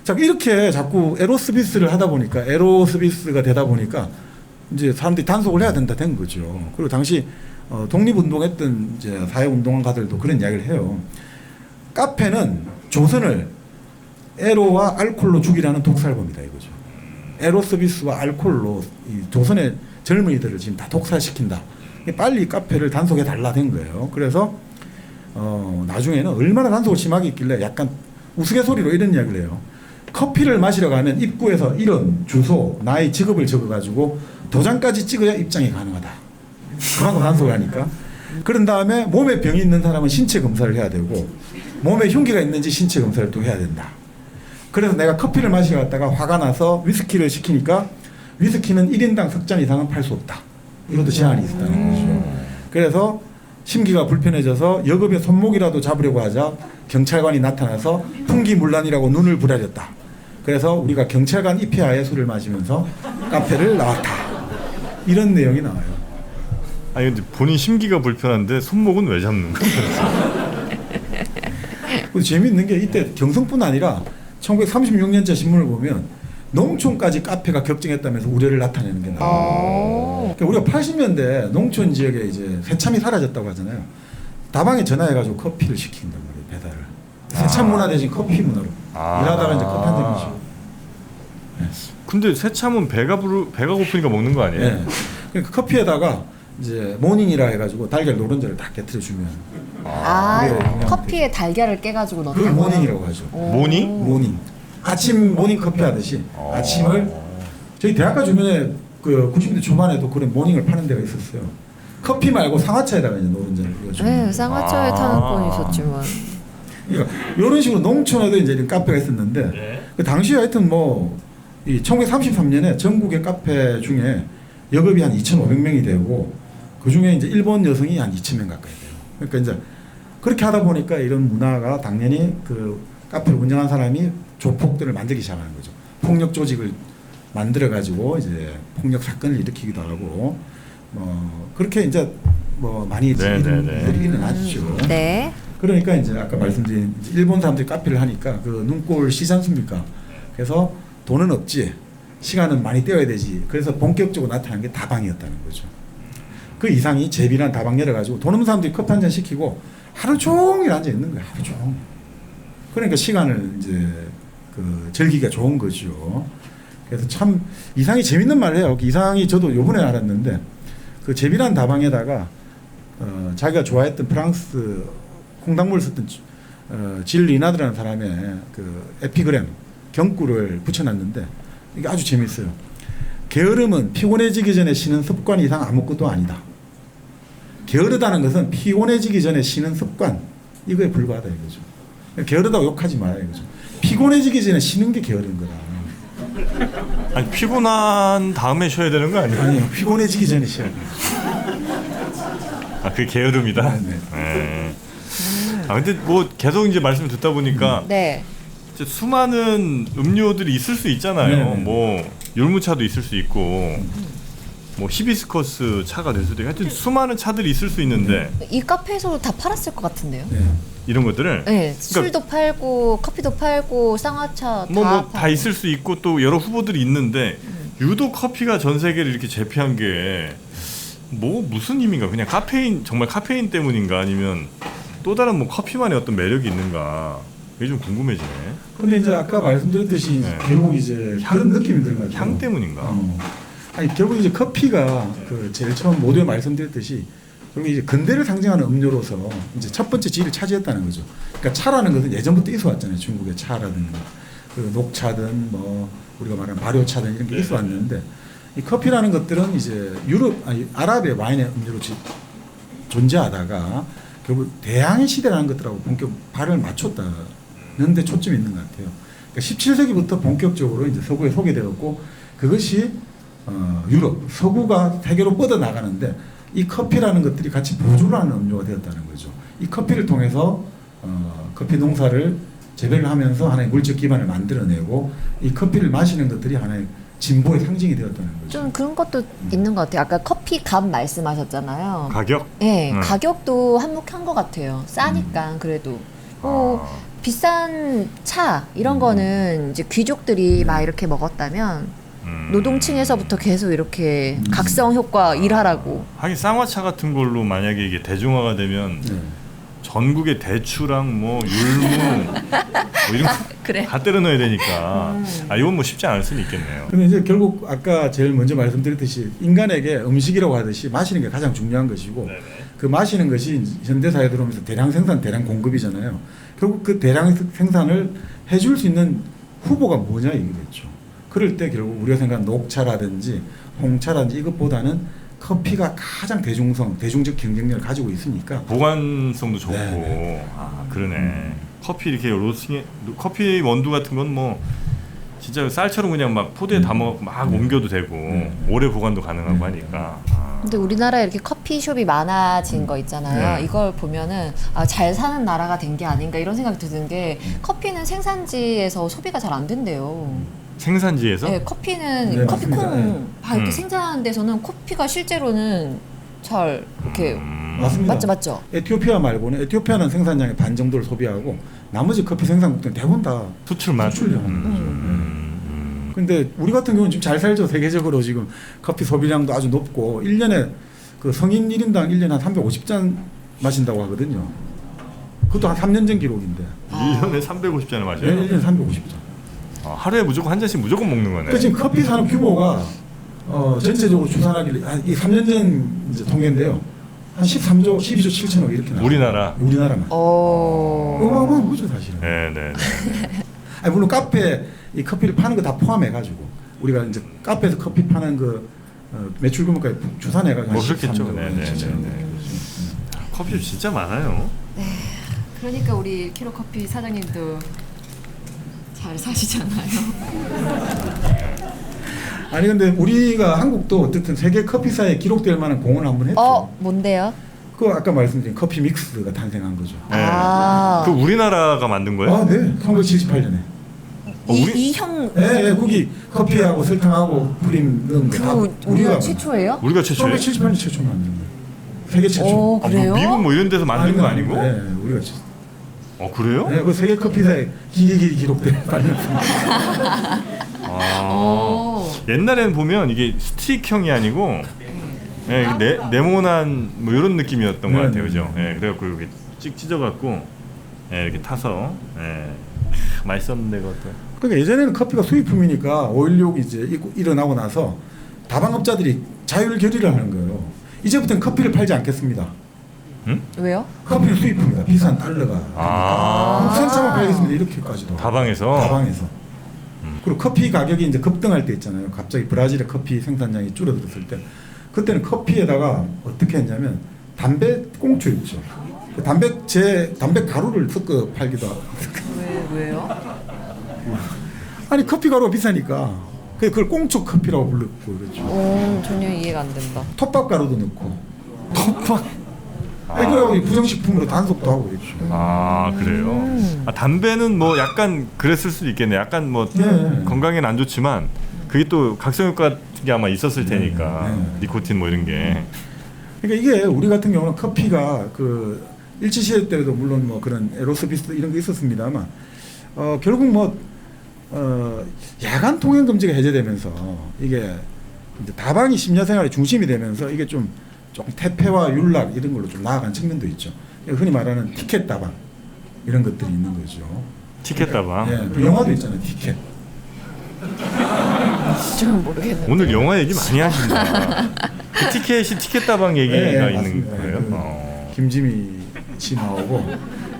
자 이렇게 자꾸 에로스비스를 하다 보니까 에로스비스가 되다 보니까 이제 사람들이 단속을 해야 된다 된 거죠. 그리고 당시 독립운동했던 이제 사회운동가들도 그런 이야기를 해요. 카페는 조선을 에로와 알코올로 죽이라는 독살범이다 이거죠. 에로스비스와 알코올로 이 조선의 젊은이들을 지금 다 독살시킨다. 빨리 카페를 단속해 달라 된 거예요. 그래서 나중에는 얼마나 단속을 심하게 했길래 약간 우스갯소리로 이런 이야기를 해요. 커피를 마시러 가면 입구에서 이름, 주소, 나이, 직업을 적어가지고 도장까지 찍어야 입장이 가능하다. 그만큼 단속을 하니까. 그런 다음에 몸에 병이 있는 사람은 신체 검사를 해야 되고 몸에 흉기가 있는지 신체 검사를 또 해야 된다. 그래서 내가 커피를 마시러 갔다가 화가 나서 위스키를 시키니까 위스키는 1인당 3잔 이상은 팔 수 없다. 이것도 제한이 있었다는 거죠. 그래서 심기가 불편해져서 여급의 손목이라도 잡으려고 하자 경찰관이 나타나서 풍기문란이라고 눈을 부라렸다. 그래서 우리가 경찰관 입회하에 술을 마시면서 카페를 나왔다. 이런 내용이 나와요.
아니 근데 본인 심기가 불편한데 손목은 왜 잡는 거예요?
그리고 재미있는 게 이때 경성뿐 아니라 1936년자 신문을 보면 농촌까지 카페가 격증했다면서 우려를 나타내는 게 나와요. 그러니까 우리가 80년대 농촌 지역에 이제 새참이 사라졌다고 하잖아요. 다방에 전화해가지고 커피를 시킨단 말이에요. 배달을. 새참 문화 대신 커피 문화로. 일하다가 이제 커피 한잔 마시고. 네.
근데 새참은 배가 고프니까 먹는 거 아니에요?
네. 그러니까 커피에다가 이제 모닝이라 해가지고 달걀 노른자를 다 깨트려 주면.
커피에 달걀을 깨가지고
그걸
넣었다고요?
모닝이라고 하죠.
모닝?
아침 모닝 커피 하듯이 아침을 저희 대학가 주변에 그 90년대 초반에도 그런 모닝을 파는 데가 있었어요. 커피 말고 상하차에다가 이제 노른자를 이거
네, 쌍화차에 타는
아.
건 있었지만.
그러니까 이런 식으로 농촌에도 이제 이런 카페가 있었는데
네.
그 당시에 하여튼 뭐 이 1933년에 전국의 카페 중에 여급이 한 2,500명이 되고 그 중에 이제 일본 여성이 한 2,000명 가까이 돼요. 그러니까 이제 그렇게 하다 보니까 이런 문화가 당연히 그 카페를 운영한 사람이 조폭들을 만들기 시작하는 거죠. 폭력 조직을 만들어 가지고 이제 폭력 사건을 일으키기도 하고 그렇게 이제 뭐 많이
네,
일은
네, 네.
일들이 일어났죠.
네.
그러니까 이제 아까 말씀드린 이제 일본 사람들이 카페를 하니까 그 눈꼴 시지 않습니까? 그래서 돈은 없지, 시간은 많이 떼어야 되지. 그래서 본격적으로 나타난 게 다방이었다는 거죠. 그 이상이 제비란 다방 열어가지고 돈 없는 사람들이 커피 한 잔 시키고 하루 종일 앉아 있는 거야. 하루 종일. 그러니까 시간을 이제 그 즐기기가 좋은 거죠. 그래서 참 이상이 재밌는 말을 해요. 그 이상이 저도 요번에 알았는데 그 제비란 다방에다가 자기가 좋아했던 프랑스 콩닥물을 썼던 질 리나드라는 사람의 그 에피그램 경구를 붙여놨는데 이게 아주 재밌어요. 게으름은 피곤해지기 전에 쉬는 습관 이상 아무것도 아니다. 게으르다는 것은 피곤해지기 전에 쉬는 습관 이거에 불과하다 이거죠. 게으르다고 욕하지 마라 이거죠. 피곤해지기 전에 쉬는 게 게으른 거다.
아니 피곤한 다음에 쉬어야 되는 거 아니에요?
아니요, 피곤해지기 전에 쉬어야 돼.
아, 그게 게으름이다.
네, 네.
네. 아 근데 뭐 계속 이제 말씀을 듣다 보니까
네.
이제 수많은 음료들이 있을 수 있잖아요.
네, 네.
뭐 율무차도 있을 수 있고, 뭐 히비스커스 차가 될 수도 있고, 하여튼 수많은 차들이 있을 수 있는데
이 카페에서도 다 팔았을 것 같은데요.
네.
이런 것들을
네, 술도 팔고 커피도 팔고 쌍화차
뭐 다
팔고.
있을 수 있고 또 여러 후보들이 있는데 유독 커피가 전 세계를 이렇게 제패한 게 뭐 무슨 의미인가? 그냥 카페인 정말 카페인 때문인가 아니면 또 다른 뭐 커피만의 어떤 매력이 있는가? 이게 좀 궁금해지네.
근데 이제 아까 말씀드렸듯이
네.
결국 이제 그런 느낌이 드는 것 같아요.
향 때문인가?
아니 결국 이제 커피가 그 제일 처음 모두에 말씀드렸듯이 결국 이제 근대를 상징하는 음료로서 이제 첫 번째 지위를 차지했다는 거죠. 그러니까 차라는 것은 예전부터 있어 왔잖아요. 중국의 차라든가 그 녹차든 뭐 우리가 말하는 발효차든 이런 게 있어 왔는데 이 커피라는 것들은 이제 아랍의 와인의 음료로 존재하다가 결국 대항해 시대라는 것들하고 본격 발을 맞췄다는 데 초점이 있는 것 같아요. 그러니까 17세기부터 본격적으로 이제 서구에 소개되었고 그것이 유럽, 서구가 세계로 뻗어나가는데 이 커피라는 것들이 같이 보조를 하는 음료가 되었다는 거죠. 이 커피를 통해서 커피 농사를 재배를 하면서 하나의 물적 기반을 만들어내고 이 커피를 마시는 것들이 하나의 진보의 상징이 되었다는 거죠.
좀 그런 것도 있는 것 같아요. 아까 커피 값 말씀하셨잖아요.
가격?
네, 가격도 한몫한 것 같아요. 싸니까 그래도. 비싼 차 이런 거는 이제 귀족들이 막 이렇게 먹었다면 노동층에서부터 계속 이렇게 각성 효과 일하라고.
하긴 쌍화차 같은 걸로 만약에 이게 대중화가 되면
네.
전국의 대추랑 뭐 율무 뭐 이런 거
그래.
다 때려 넣어야 되니까 아 이건 뭐 쉽지 않을 수는 있겠네요.
근데 이제 결국 아까 제일 먼저 말씀드렸듯이 인간에게 음식이라고 하듯이 마시는 게 가장 중요한 것이고
네네.
그 마시는 것이 현대사회에 들어오면서 대량 생산, 대량 공급이잖아요. 결국 그 대량 생산을 해줄 수 있는 후보가 뭐냐 이거겠죠. 그럴 때 결국 우리가 생각하는 녹차라든지 홍차라든지 이것보다는 커피가 가장 대중적 경쟁력을 가지고 있으니까
보관성도 좋고
네네.
아 그러네. 커피 이렇게 로스팅해 커피 원두 같은 건 뭐 진짜 쌀처럼 그냥 막 포대에 담아 막 옮겨도 되고 오래 보관도 가능하고 하니까.
근데 우리나라에 이렇게 커피숍이 많아진 거 있잖아요.
네.
이걸 보면은 잘 사는 나라가 된 게 아닌가 이런 생각이 드는 게 커피는 생산지에서 소비가 잘 안 된대요.
생산지에서
네, 커피는
네,
커피콩
맞습니다. 네.
다 이렇게 생산하는 데서는 커피가 실제로는 잘 이렇게
맞습니다.
맞죠.
에티오피아 말고는 에티오피아는 생산량의 반 정도를 소비하고 나머지 커피 생산국들은 대부분 다
수출만.
수출량하는 거죠. 근데 우리 같은 경우는 지금 잘 살죠. 세계적으로 지금 커피 소비량도 아주 높고 1년에 그 성인 1인당 1년에 한 350잔 마신다고 하거든요. 그것도 한 3년 전 기록인데.
1년에 350잔을 마셔요.
1년에 350잔.
하루에 무조건 한 잔씩 무조건 먹는 거네.
그 지금 커피 산업 규모가 전체적으로 추산하길래 이 3년 전 이제 통계인데요. 한 13조, 12조 7천억 이렇게 나와요. 우리나라만. 어마어마한 거죠 사실은.
네네.
아니 물론 카페 이 커피를 파는 거 다 포함해 가지고 우리가 이제 카페에서 커피 파는 그 매출 규모까지 주산해가
뭐 그렇겠죠. 네네네. 커피 진짜 많아요.
그러니까 우리 키로 커피 사장님도 잘 사시잖아요.
아니 근데 우리가 한국도 어쨌든 세계 커피사에 기록될 만한 공헌을 한번 했죠.
뭔데요?
그 아까 말씀드린 커피 믹스가 탄생한 거죠.
네.
아.
그 우리나라가 만든 거예요?
아, 네. 1978년에.
이형
네, 거기 커피하고 설탕하고 프림 넣은 거 다
우리가 최초예요?
우리가 최초예요?
1978년 최초 만든 거예요. 세계 최초.
오, 그래요?
미국 뭐 이런 데서 만든 거 아니고?
네, 우리가 최초.
그래요?
네, 그 세계 커피사에 길게 기록된 발명품.
오.
옛날에는 보면 이게 스틱형이 아니고 네모난 뭐 이런 느낌이었던 것 같아요, 그죠? 그래갖고 이렇게 찍 찢어갖고 이렇게 타서 맛있었는데 그것도.
그러니까 예전에는 커피가 수입품이니까 5.16 이제 일어나고 나서 다방업자들이 자율 결의를 하는 거예요. 이제부터는 커피를 팔지 않겠습니다.
응?
왜요?
커피는 수입품이다. 비싼 달러가. 국산차만 팔겠습니다. 이렇게까지도.
다방에서.
그리고 커피 가격이 이제 급등할 때 있잖아요. 갑자기 브라질의 커피 생산량이 줄어들었을 때, 그때는 커피에다가 어떻게 했냐면 담배 꽁초 있죠. 그 담배 가루를 섞어 팔기도 하고.
왜요?
아니 커피 가루가 비싸니까 그걸 꽁초 커피라고 불렀고 그렇죠.
전혀 이해가 안 된다.
톱밥 가루도 넣고. 톱밥. 이거라고 부정식품으로 단속도 하고 그랬죠.
그래요? 담배는 뭐 약간 그랬을 수도 있겠네. 약간 뭐 건강에는 안 좋지만 그게 또 각성효과 같은 게 아마 있었을 테니까 니코틴 뭐 이런 게.
그러니까 이게 우리 같은 경우는 커피가 그 일제시대 때도 물론 뭐 그런 에로스비스 이런 게 있었습니다만 결국 야간 통행 금지가 해제되면서 이게 이제 다방이 심야 생활의 중심이 되면서 이게 좀 태폐와 윤락 이런 걸로 좀 나아간 측면도 있죠. 흔히 말하는 티켓 다방 이런 것들이 있는 거죠.
티켓 다방.
그 영화도 있잖아요. 티켓.
좀 모르겠는데.
오늘 영화 얘기 많이 하신다. 그 티켓 다방 얘기가 있는
맞습니다.
거예요?
김지미 씨 나오고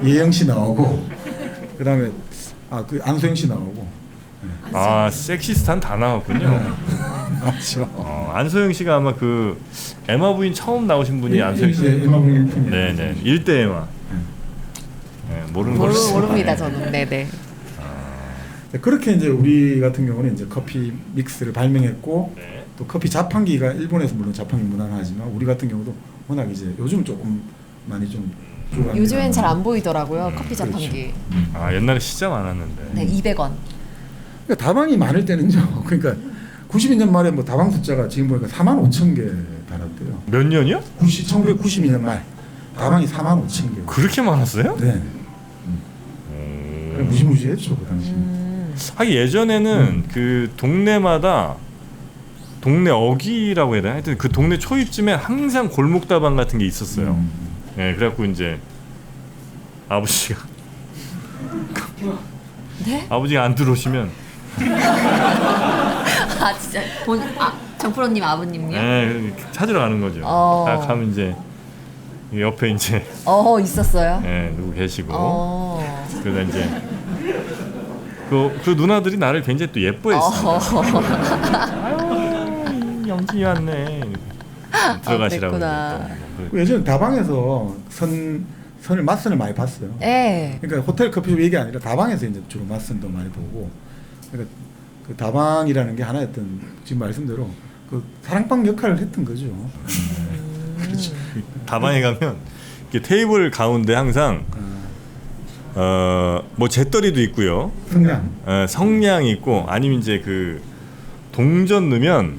예영 씨 나오고 그다음에 그 안소영 씨 나오고.
섹시스탄 다 나왔군요.
맞죠.
안소영 씨가 아마 그 에마 부인 처음 나오신 분이 안소영 씨.
에마 부인 일품.
네네. 1대 에마.
모릅니다 저는. 네네.
그렇게 이제 우리 같은 경우는 이제 커피 믹스를 발명했고 또 커피 자판기가 일본에서 물론 자판기 문화하지만 우리 같은 경우도 워낙 이제 요즘 조금 많이 좀
요즘엔 잘 안 보이더라고요. 커피 자판기.
그렇죠. 옛날에 진짜 많았는데.
네, 200원.
그러니까 다방이 많을 때는요. 그러니까 92년 말에 뭐 다방 숫자가 지금 보니까 45,000개 달았대요.
몇 년이요?
1992년 말 다방이 45,000개.
그렇게 많았어요?
네. 무시무시했죠 그 당시.
하긴 예전에는 그 동네마다 동네 어기라고 해야 되나? 하여튼 그 동네 초입쯤에 항상 골목 다방 같은 게 있었어요. 그래갖고 이제 아버지가
네?
아버지가 안 들어오시면
진짜 정프로님 아버님요?
찾으러 가는 거죠. 딱 가면 이제 옆에 이제
있었어요?
누구 계시고 그러다 이제 그 누나들이 나를 굉장히 또 예뻐했어요. 아유 영진이 왔네. 들어가시라고.
예전에 다방에서 선을 맞선을 많이 봤어요. 그러니까 호텔 커피숍 얘기 아니라 다방에서 이제 주로 맞선도 많이 보고. 그러니까 그 다방이라는 게 하나였던 지금 말씀대로 그 사랑방 역할을 했던 거죠.
그렇죠. 다방에 가면 이렇게 테이블 가운데 항상 뭐 잿더리도 있고요. 성냥 있고 아니면 이제 그 동전 넣으면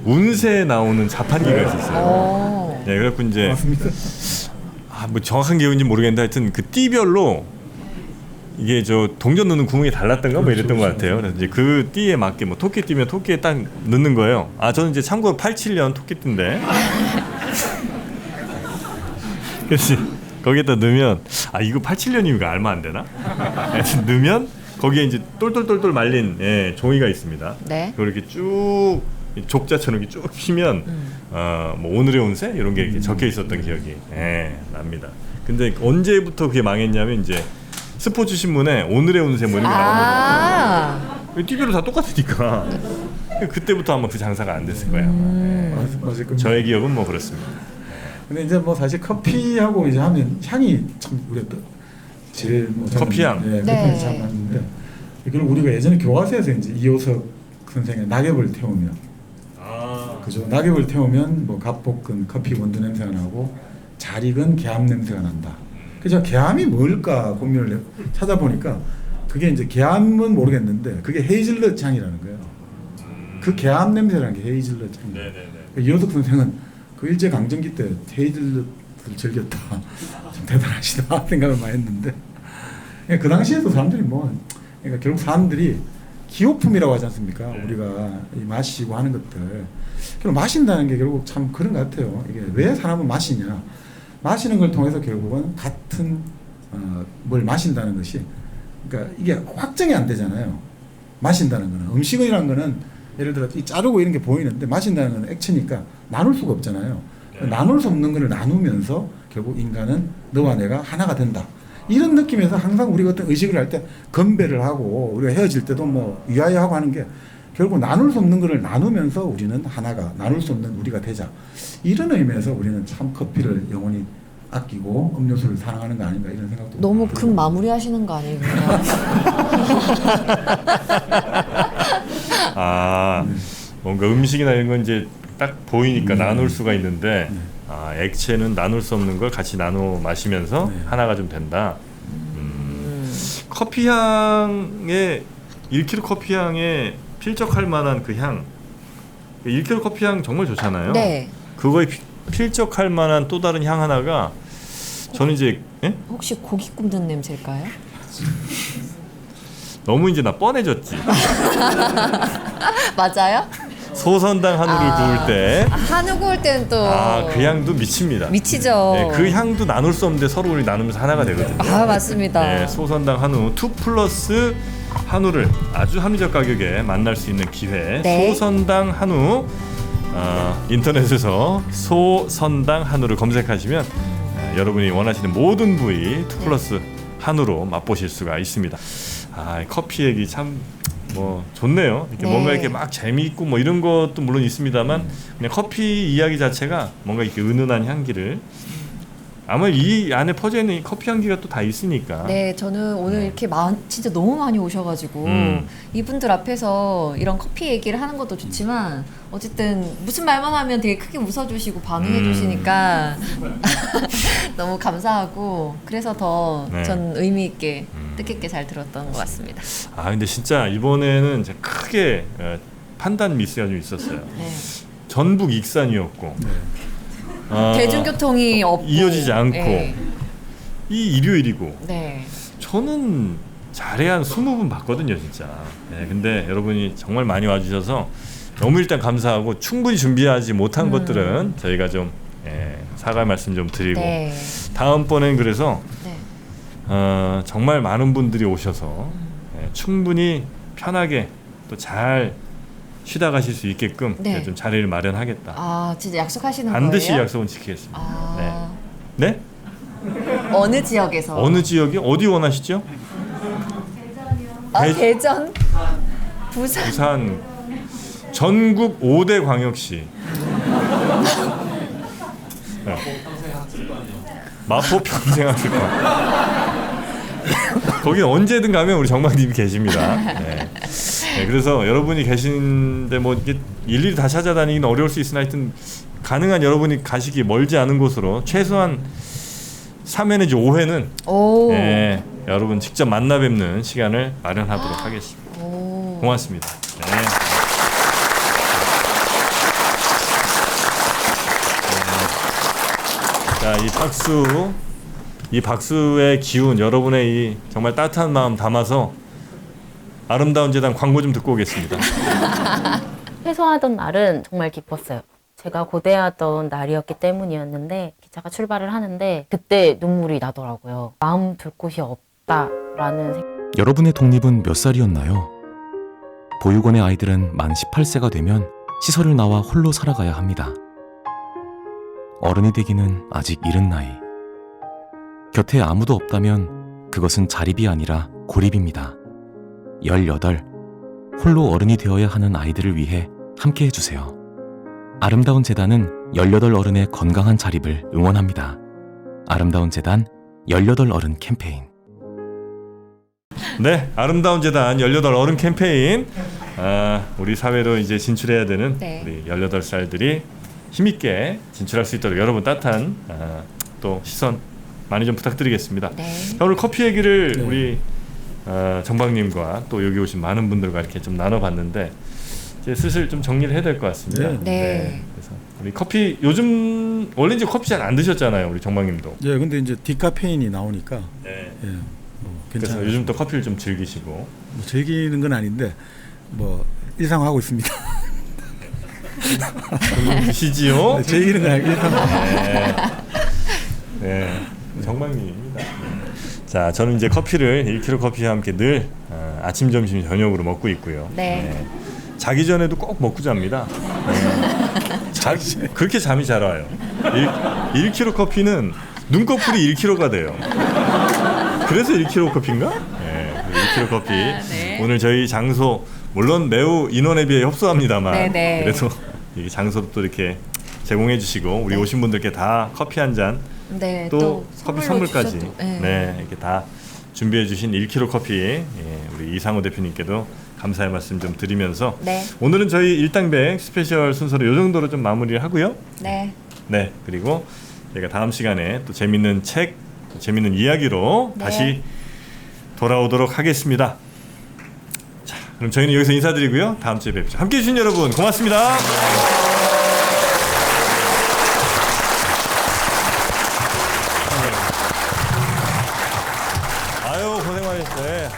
운세 나오는 자판기가 있었어요. 그래갖고 이제
맞습니다.
뭐 정확한 기억인지 모르겠는데 하여튼 그 띠별로 이게 저 동전 넣는 구멍이 달랐던가 뭐 이랬던 것 같아요. 그래서 이제 그 띠에 맞게 뭐 토끼띠면 토끼에 딱 넣는 거예요. 저는 이제 참고로 87년 토끼띠인데 그래서 거기에다 넣으면 이거 87년이니까 얼마 안 되나? 하여튼 넣으면 거기에 이제 똘똘똘똘 말린 종이가 있습니다. 그걸 이렇게 쭉 족자처럼 이렇게 쭉 피면 뭐 오늘의 운세 이런 게 이렇게 적혀 있었던 기억이 납니다. 근데 언제부터 그게 망했냐면 이제 스포츠 신문에 오늘의 운세 뭐 이런 게 나오는 거예요. 띠별로 다 똑같으니까. 그때부터 아마 그 장사가 안 됐을 거예요.
맞을 겁니다.
저의 기억은 뭐 그렇습니다.
근데 이제 뭐 사실 커피하고 이제 하면 향이 참 우리가 또 제일 뭐 저는,
커피향.
네,
네.
커피향이 참 많은데 결국 우리가 예전에 교과서에서 이제 이호석 선생의 낙엽을 태우면 그죠? 낙엽을 태우면 뭐 갑볶은 커피 원두 냄새가 나고 잘 익은 개암 냄새가 난다. 그래서 개암이 뭘까 고민을 찾아보니까 그게 이제 개암은 모르겠는데 그게 헤이즐넛 향이라는 거예요. 그 개암 냄새라는 게 헤이즐넛 향. 이호석 선생은 그 일제 강점기 때 헤이즐넛을 즐겼다. 좀 대단하시다 생각을 많이 했는데 그 당시에도 사람들이 뭐 그러니까 결국 사람들이 기호품이라고 하지 않습니까? 우리가 이 마시고 하는 것들 결국 마신다는 게 결국 참 그런 것 같아요. 이게 왜 사람은 마시냐? 마시는 걸 통해서 결국은 같은 뭘 마신다는 것이 그러니까 이게 확정이 안 되잖아요. 마신다는 거는 음식이라는 거는 예를 들어 이 자르고 이런 게 보이는데 마신다는 거는 액체니까 나눌 수가 없잖아요. 나눌 수 없는 거를 나누면서 결국 인간은 너와 내가 하나가 된다. 이런 느낌에서 항상 우리가 어떤 의식을 할 때 건배를 하고 우리가 헤어질 때도 뭐 위하여하고 하는 게 결국 나눌 수 없는 거를 나누면서 우리는 하나가 나눌 수 없는 우리가 되자. 이런 의미에서 우리는 참 커피를 영원히 아끼고 음료수를 사랑하는 거 아닌가 이런 생각도
너무
들어요.
급 마무리하시는 거 아니에요?
뭔가 음식이나 이런 건 이제 딱 보이니까 나눌 수가 있는데 액체는 나눌 수 없는 걸 같이 나눠 마시면서 하나가 좀 된다. 커피 향에 1kg 커피 향에 필적할 만한 그 향. 1kg 커피 향 정말 좋잖아요.
네.
그거에 필적할 만한 또 다른 향 하나가 저는 이제
혹시 고기 굽는 냄새일까요?
너무 이제 나 뻔해졌지.
맞아요?
소선당 한우를 구울 때
한우 구울 때는 또
그 향도 미칩니다.
미치죠.
네, 그 향도 나눌 수 없는데 서로 우리 나누면서 하나가 되거든요.
맞습니다.
네, 소선당 한우 2+ 한우를 아주 합리적 가격에 만날 수 있는 기회.
네.
소선당 한우 인터넷에서 소선당 한우를 검색하시면 여러분이 원하시는 모든 부위 2+ 한우로 맛보실 수가 있습니다. 커피 얘기 참 뭐 좋네요. 이렇게
네.
뭔가 이렇게 막 재미있고 뭐 이런 것도 물론 있습니다만 그냥 커피 이야기 자체가 뭔가 이렇게 은은한 향기를 아마 이 안에 퍼져 있는 이 커피 향기가 또 다 있으니까.
네, 저는 오늘 이렇게 진짜 너무 많이 오셔가지고 이분들 앞에서 이런 커피 얘기를 하는 것도 좋지만 어쨌든 무슨 말만 하면 되게 크게 웃어주시고 반응해주시니까 너무 감사하고 그래서 더 전 의미 있게 뜻깊게 잘 들었던 것 같습니다.
근데 진짜 이번에는 이제 크게 판단 미스가 좀 있었어요.
네.
전북 익산이었고
대중교통이 없고
이어지지 않고
네.
이 일요일이고
네.
저는 잘해야 한 20분 봤거든요 진짜. 근데 여러분이 정말 많이 와주셔서 너무 일단 감사하고 충분히 준비하지 못한 것들은 저희가 좀 사과의 말씀 좀 드리고
네.
다음번엔 그래서
네.
정말 많은 분들이 오셔서 충분히 편하게 또 잘 쉬다 가실 수 있게끔
네.
좀 자리를 마련하겠다.
진짜 약속하시는
반드시
거예요?
약속은 지키겠습니다. 네?
어느 지역에서?
어느 지역이 어디 원하시죠?
대전? 부산?
부산 전국 5대 광역시. 마포 평생학습관. 거기 언제든 가면 우리 정박님이 계십니다. 그래서 여러분이 계신데 뭐 이게 일일이 다 찾아다니기는 어려울 수 있으나 하여튼 가능한 여러분이 가시기 멀지 않은 곳으로 최소한 3회 내지 5회는 여러분 직접 만나 뵙는 시간을 마련하도록 하겠습니다. 고맙습니다. 자, 이 박수의 기운, 여러분의 이 정말 따뜻한 마음 담아서 아름다운 재단 광고 좀 듣고 오겠습니다.
퇴소하던 날은 정말 기뻤어요. 제가 고대하던 날이었기 때문이었는데 기차가 출발을 하는데 그때 눈물이 나더라고요. 마음 둘 곳이 없다라는
여러분의 독립은 몇 살이었나요? 보육원의 아이들은 만 18세가 되면 시설을 나와 홀로 살아가야 합니다. 어른이 되기는 아직 이른 나이. 곁에 아무도 없다면 그것은 자립이 아니라 고립입니다. 18. 홀로 어른이 되어야 하는 아이들을 위해 함께 해주세요. 아름다운 재단은 18 어른의 건강한 자립을 응원합니다. 아름다운 재단 18 어른 캠페인.
네, 아름다운 재단 18 어른 캠페인. 우리 사회로 이제 진출해야 되는
네.
우리 18살들이 힘있게 진출할 수 있도록 여러분 따뜻한 또 시선 많이 좀 부탁드리겠습니다.
네.
자, 오늘 커피 얘기를
네.
우리 정박님과 또 여기 오신 많은 분들과 이렇게 좀 나눠봤는데 이제 슬슬 좀 정리를 해야 될 것 같습니다.
네.
그래서 우리 커피 요즘 원래 이제 커피 잘 안 드셨잖아요, 우리 정박님도.
예, 근데 이제 디카페인이 나오니까
네.
예, 뭐
그래서
괜찮아요.
요즘 또 커피를 좀 즐기시고.
뭐 즐기는 건 아닌데 뭐 일상화하고 있습니다.
드시지요?
즐기는 건 아니고 일상화.
네. 네. 정박님입니다. 자, 저는 이제 커피를 1kg 커피와 함께 늘 아침, 점심, 저녁으로 먹고 있고요.
네.
자기 전에도 꼭 먹고 잡니다. 그렇게 잠이 잘 와요. 1kg 커피는 눈꺼풀이 1kg가 돼요. 그래서 1kg 커피인가? 네, 1kg 커피.
네.
오늘 저희 장소 물론 매우 인원에 비해 협소합니다만
네네.
그래도 이 장소도 또 이렇게 제공해 주시고 우리 오신 분들께 다 커피 한 잔
네,
또 커피
선물로
선물까지
주셔도- 네.
네, 이렇게 다 준비해 주신 1kg 커피 우리 이상호 대표님께도 감사의 말씀 좀 드리면서
네.
오늘은 저희 일당백 스페셜 순서로 이 정도로 좀 마무리를 하고요.
네.
네, 그리고 저희가 다음 시간에 또 재밌는 책, 또 재밌는 이야기로
네.
다시 돌아오도록 하겠습니다. 자, 그럼 저희는 여기서 인사드리고요. 다음 주에 뵙죠. 함께해 주신 여러분 고맙습니다. 아유, 고생 많으셨어요.